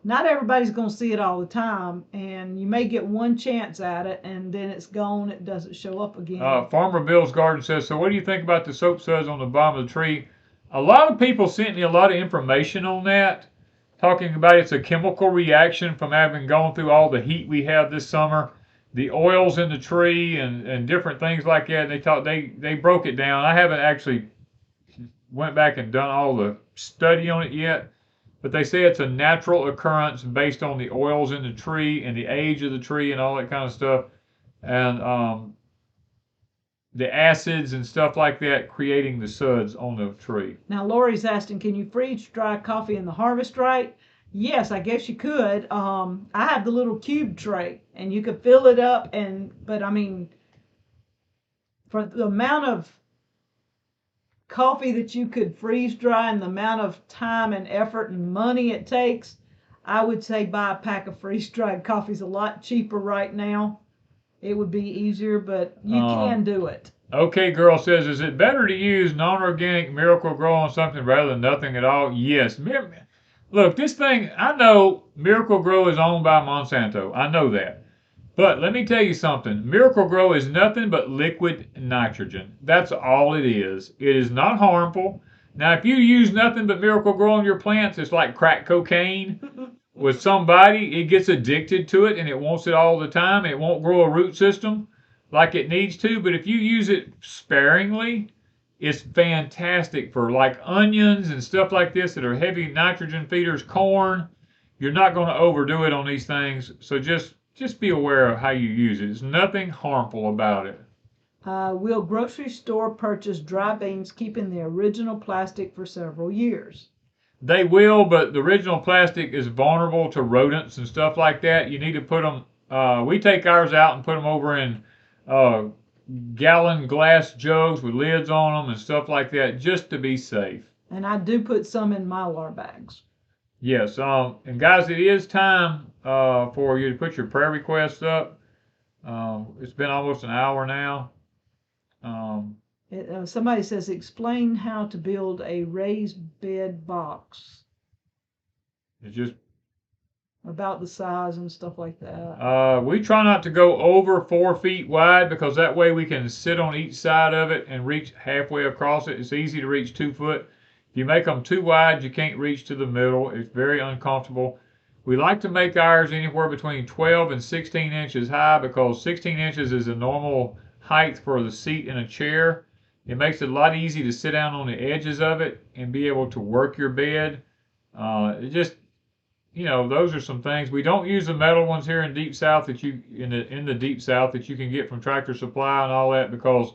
not everybody's going to see it all the time, and you may get one chance at it, and then it's gone. It doesn't show up again. Farmer Bill's Garden says, so what do you think about the soap suds on the bottom of the tree? A lot of people sent me a lot of information on that, talking about it's a chemical reaction from having gone through all the heat we have this summer, the oils in the tree and different things like that. They broke it down. I haven't actually went back and done all the study on it yet, but they say it's a natural occurrence based on the oils in the tree and the age of the tree and all that kind of stuff, and the acids and stuff like that creating the suds on the tree. Now, Lori's asking, can you freeze dry coffee in the Harvest Right? Yes, I guess you could. I have the little cube tray, and you could fill it up, but I mean, for the amount of coffee that you could freeze dry and the amount of time and effort and money it takes, I would say buy a pack of freeze-dried coffees. A lot cheaper right now. It would be easier, but you can do it. Okay Girl says, is it better to use non-organic Miracle Grow on something rather than nothing at all? Yes. Look, this thing, I know Miracle Grow is owned by Monsanto. I know that. But let me tell you something. Miracle Grow is nothing but liquid nitrogen. That's all it is. It is not harmful. Now, if you use nothing but Miracle Grow on your plants, it's like crack cocaine. With somebody, it gets addicted to it and it wants it all the time. It won't grow a root system like it needs to. But if you use it sparingly, it's fantastic for like onions and stuff like this that are heavy nitrogen feeders, corn. You're not going to overdo it on these things. So just be aware of how you use it. There's nothing harmful about it. Will grocery store purchase dry beans keeping the original plastic for several years? They will, but the original plastic is vulnerable to rodents and stuff like that. You need to put them, we take ours out and put them over in gallon glass jugs with lids on them and stuff like that, just to be safe. And I do put some in Mylar bags. Yes, and guys, it is time for you to put your prayer requests up. It's been almost an hour now. Somebody says, explain how to build a raised bed box. It's just about the size and stuff like that. We try not to go over 4 feet wide because that way we can sit on each side of it and reach halfway across it. It's easy to reach 2 foot. If you make them too wide, you can't reach to the middle. It's very uncomfortable. We like to make ours anywhere between 12 and 16 inches high because 16 inches is a normal height for the seat in a chair. It makes it a lot easier to sit down on the edges of it and be able to work your bed. It just, you know, those are some things. We don't use the metal ones here in Deep South that you in the Deep South that you can get from Tractor Supply and all that because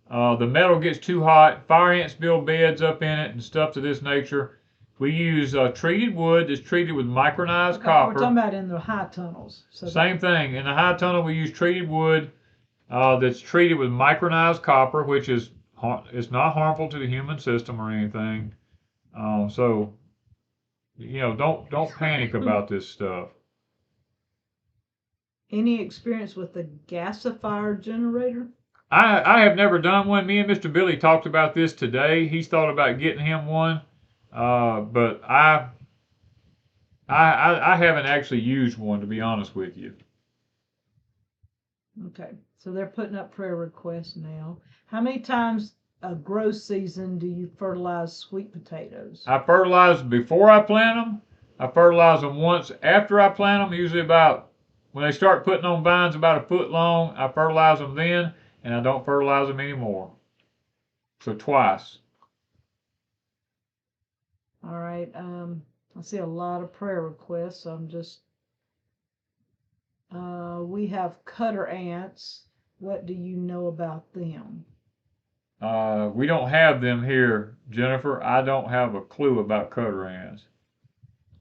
the metal gets too hot. Fire ants build beds up in it and stuff to this nature. We use treated wood that's treated with micronized copper. We're talking about in the high tunnels. So same thing. In the high tunnel, we use treated wood that's treated with micronized copper, which is it's not harmful to the human system or anything. So, you know, don't panic about this stuff. Any experience with the gasifier generator? I have never done one. Me and Mr. Billy talked about this today. He's thought about getting him one, but I haven't actually used one, to be honest with you. Okay, so they're putting up prayer requests now. How many times a grow season do you fertilize sweet potatoes? I fertilize before I plant them. I fertilize them once after I plant them, usually about when they start putting on vines about a foot long. I fertilize them then, and I don't fertilize them anymore. So twice. All right. I see a lot of prayer requests. So I'm just. We have cutter ants. What do you know about them? We don't have them here, Jennifer. I don't have a clue about cutter ants.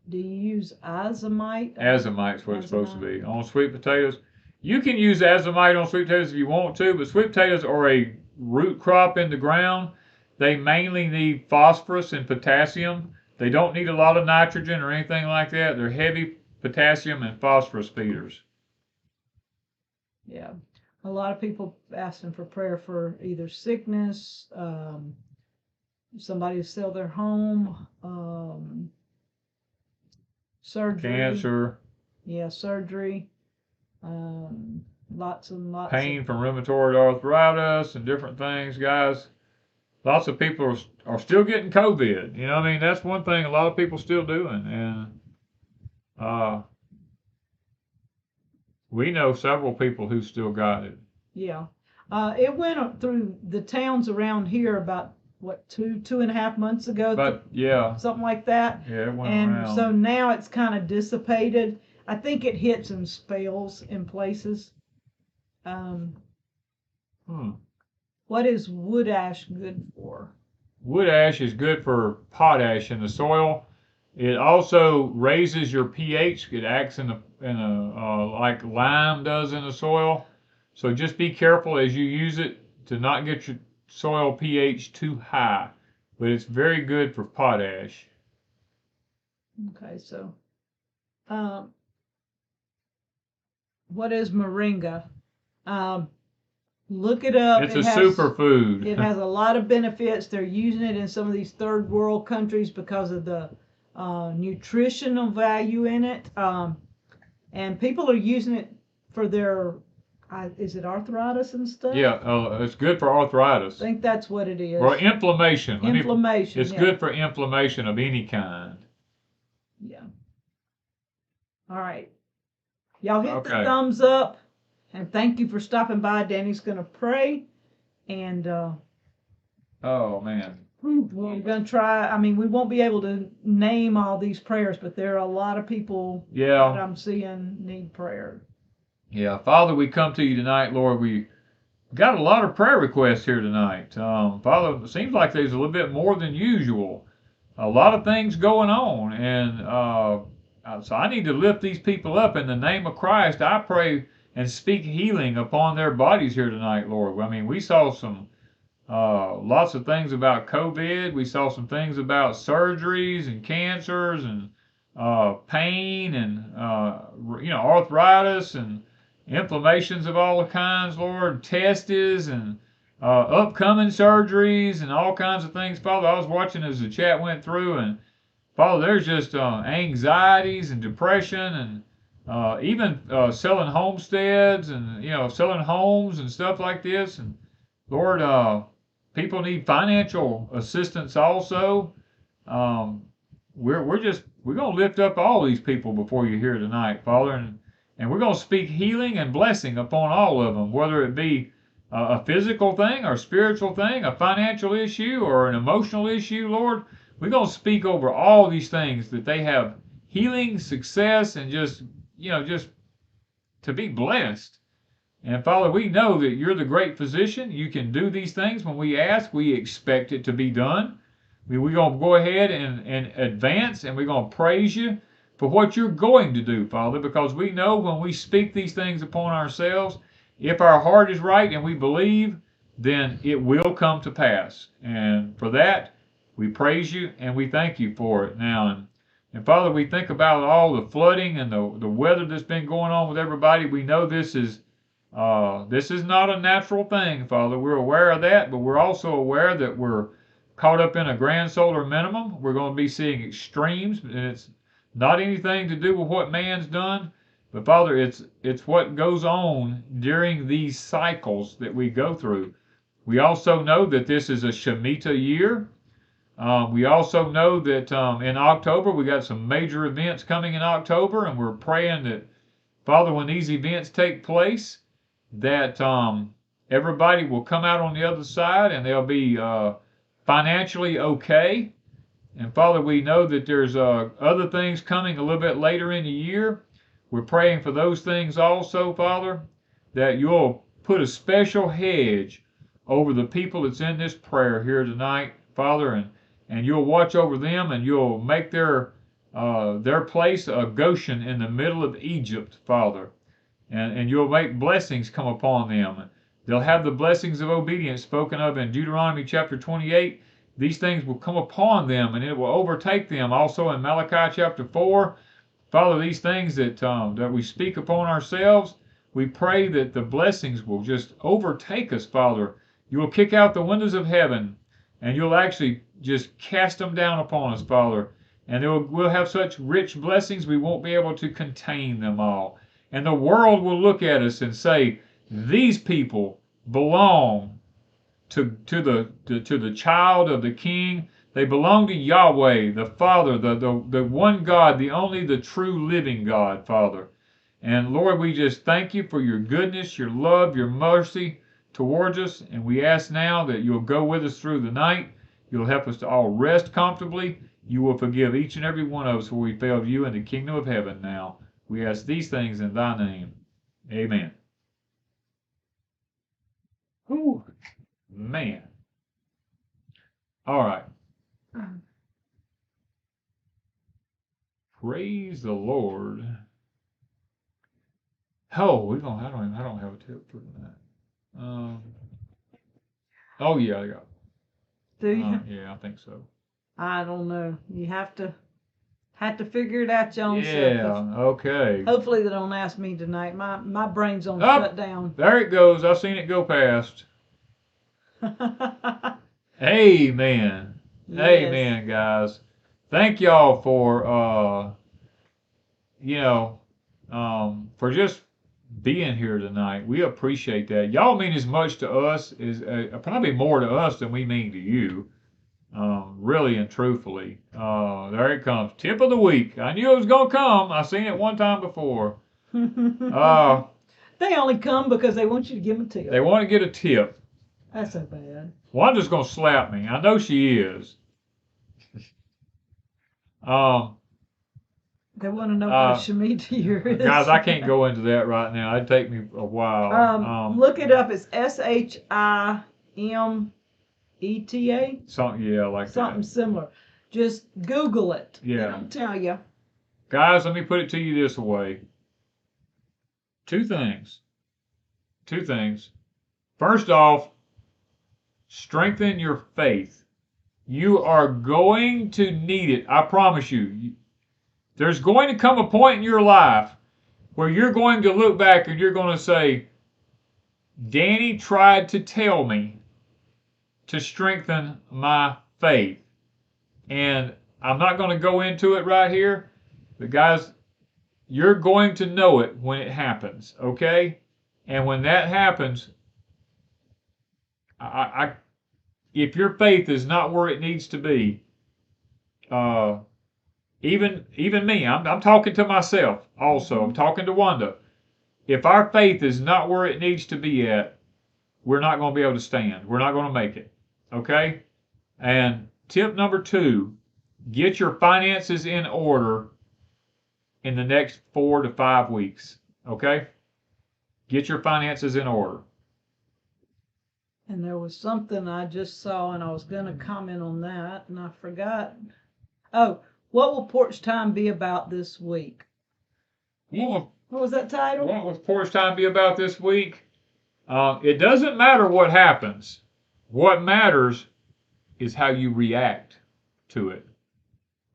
Do you use azomite? Azomite's what it's supposed to be. On sweet potatoes, you can use azomite on sweet potatoes if you want to, but sweet potatoes are a root crop in the ground. They mainly need phosphorus and potassium. They don't need a lot of nitrogen or anything like that. They're heavy potassium and phosphorus feeders. Yeah. A lot of people asking for prayer for either sickness, somebody to sell their home, surgery. Cancer. Yeah, surgery. Lots and lots. Pain from rheumatoid arthritis and different things, guys. Lots of people are still getting COVID. You know what I mean? That's one thing a lot of people still doing. And we know several people who still got it. Yeah. It went through the towns around here about, what, 2.5 months ago? But, yeah. Something like that. Yeah, it went and around. So now it's kind of dissipated. I think it hits in spells in places. What is wood ash good for? Wood ash is good for potash in the soil. It also raises your pH. It acts in a like lime does in the soil. So just be careful as you use it to not get your soil pH too high. But it's very good for potash. Okay, so what is moringa? Look it up. It's a superfood. It has a lot of benefits. They're using it in some of these third world countries because of the nutritional value in it. And people are using it for their, is it arthritis and stuff? Yeah, it's good for arthritis. I think that's what it is. Or inflammation. Inflammation. It's good for inflammation of any kind. Yeah. All right. Y'all hit the thumbs up. And thank you for stopping by. Danny's going to pray. And oh, man. We're going to try. I mean, we won't be able to name all these prayers, but there are a lot of people that I'm seeing need prayer. Yeah. Father, we come to you tonight, Lord. We got a lot of prayer requests here tonight. Father, it seems like there's a little bit more than usual. A lot of things going on. And so I need to lift these people up in the name of Christ. I pray and speak healing upon their bodies here tonight, Lord. I mean, we saw some lots of things about COVID. We saw some things about surgeries and cancers and pain and arthritis and inflammations of all kinds, Lord, testes and upcoming surgeries and all kinds of things, Father. I was watching as the chat went through, and Father, there's just anxieties and depression and even selling homesteads and selling homes and stuff like this. And Lord, people need financial assistance also. We're gonna lift up all these people before you here tonight, Father, and we're gonna speak healing and blessing upon all of them, whether it be a physical thing or a spiritual thing, a financial issue or an emotional issue, Lord. We're gonna speak over all these things that they have healing, success, and just to be blessed. And Father, we know that you're the great physician. You can do these things. When we ask, we expect it to be done. We're going to go ahead and advance, and we're going to praise you for what you're going to do, Father, because we know when we speak these things upon ourselves, if our heart is right and we believe, then it will come to pass. And for that, we praise you and we thank you for it now. And Father, we think about all the flooding and the weather that's been going on with everybody. We know this is not a natural thing, Father. We're aware of that, but we're also aware that we're caught up in a grand solar minimum. We're going to be seeing extremes, and it's not anything to do with what man's done, but Father, it's what goes on during these cycles that we go through. We also know that this is a Shemitah year. We also know that in October we got some major events coming in October, and we're praying that, Father, when these events take place, that everybody will come out on the other side and they'll be financially okay. And Father, we know that there's other things coming a little bit later in the year. We're praying for those things also, Father, that you'll put a special hedge over the people that's in this prayer here tonight, Father, and you'll watch over them and you'll make their place a Goshen in the middle of Egypt, Father. And you'll make blessings come upon them. They'll have the blessings of obedience spoken of in Deuteronomy chapter 28. These things will come upon them and it will overtake them. Also in Malachi chapter 4, Father, these things that we speak upon ourselves, we pray that the blessings will just overtake us, Father. You will kick out the windows of heaven and you'll actually just cast them down upon us, Father. And we'll have such rich blessings we won't be able to contain them all. And the world will look at us and say, these people belong to the child of the King. They belong to Yahweh, the Father, the one God, the true living God, Father. And Lord, we just thank you for your goodness, your love, your mercy towards us. And we ask now that you'll go with us through the night. You'll help us to all rest comfortably. You will forgive each and every one of us where we failed you in the kingdom of heaven now. We ask these things in thy name. Amen. Whew, man. All right. Praise the Lord. Oh, I don't have a tip for that. Oh yeah, I got. Do you? Yeah, I think so. I don't know. You have to figure it out your own self. Yeah, okay. Hopefully they don't ask me tonight. My brain's on shut down. There it goes. I've seen it go past. Amen. Yes. Amen, guys. Thank y'all for for just being here tonight. We appreciate that. Y'all mean as much to us as probably more to us than we mean to you. Really and truthfully. There it comes. Tip of the week. I knew it was going to come. I seen it one time before. They only come because they want you to give them a tip. They want to get a tip. That's so bad. Wanda's going to slap me. I know she is. They want to know what a Shemitah year is. Guys, I can't go into that right now. It'd take me a while. Look it up. It's SHIMETA. Something similar. Just Google it. Yeah. I'll tell you. Guys, let me put it to you this way. Two things. two things. First off, strengthen your faith. You are going to need it. I promise you. There's going to come a point in your life where you're going to look back and you're going to say, Danny tried to tell me to strengthen my faith. And I'm not going to go into it right here, but guys, you're going to know it when it happens, okay? And when that happens, if your faith is not where it needs to be, even me, I'm talking to myself also. I'm talking to Wanda. If our faith is not where it needs to be at, we're not going to be able to stand. We're not going to make it, okay? And tip number 2, get your finances in order in the next 4 to 5 weeks, okay? Get your finances in order. And there was something I just saw, and I was going to comment on that, and I forgot. Oh, what will porch time be about this week? What was that title? What will porch time be about this week? It doesn't matter what happens. What matters is how you react to it.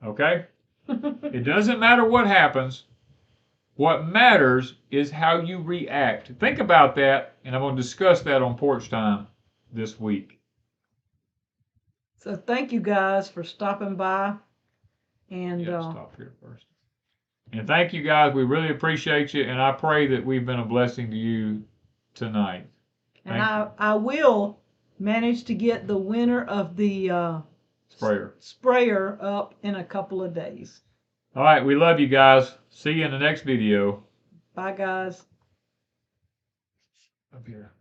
Okay? It doesn't matter what happens. What matters is how you react. Think about that, and I'm going to discuss that on porch time this week. So thank you guys for stopping by. And stop here first. And thank you guys. We really appreciate you, and I pray that we've been a blessing to you tonight. And I will manage to get the winner of the sprayer up in a couple of days. All right, we love you guys. See you in the next video. Bye, guys. Up here.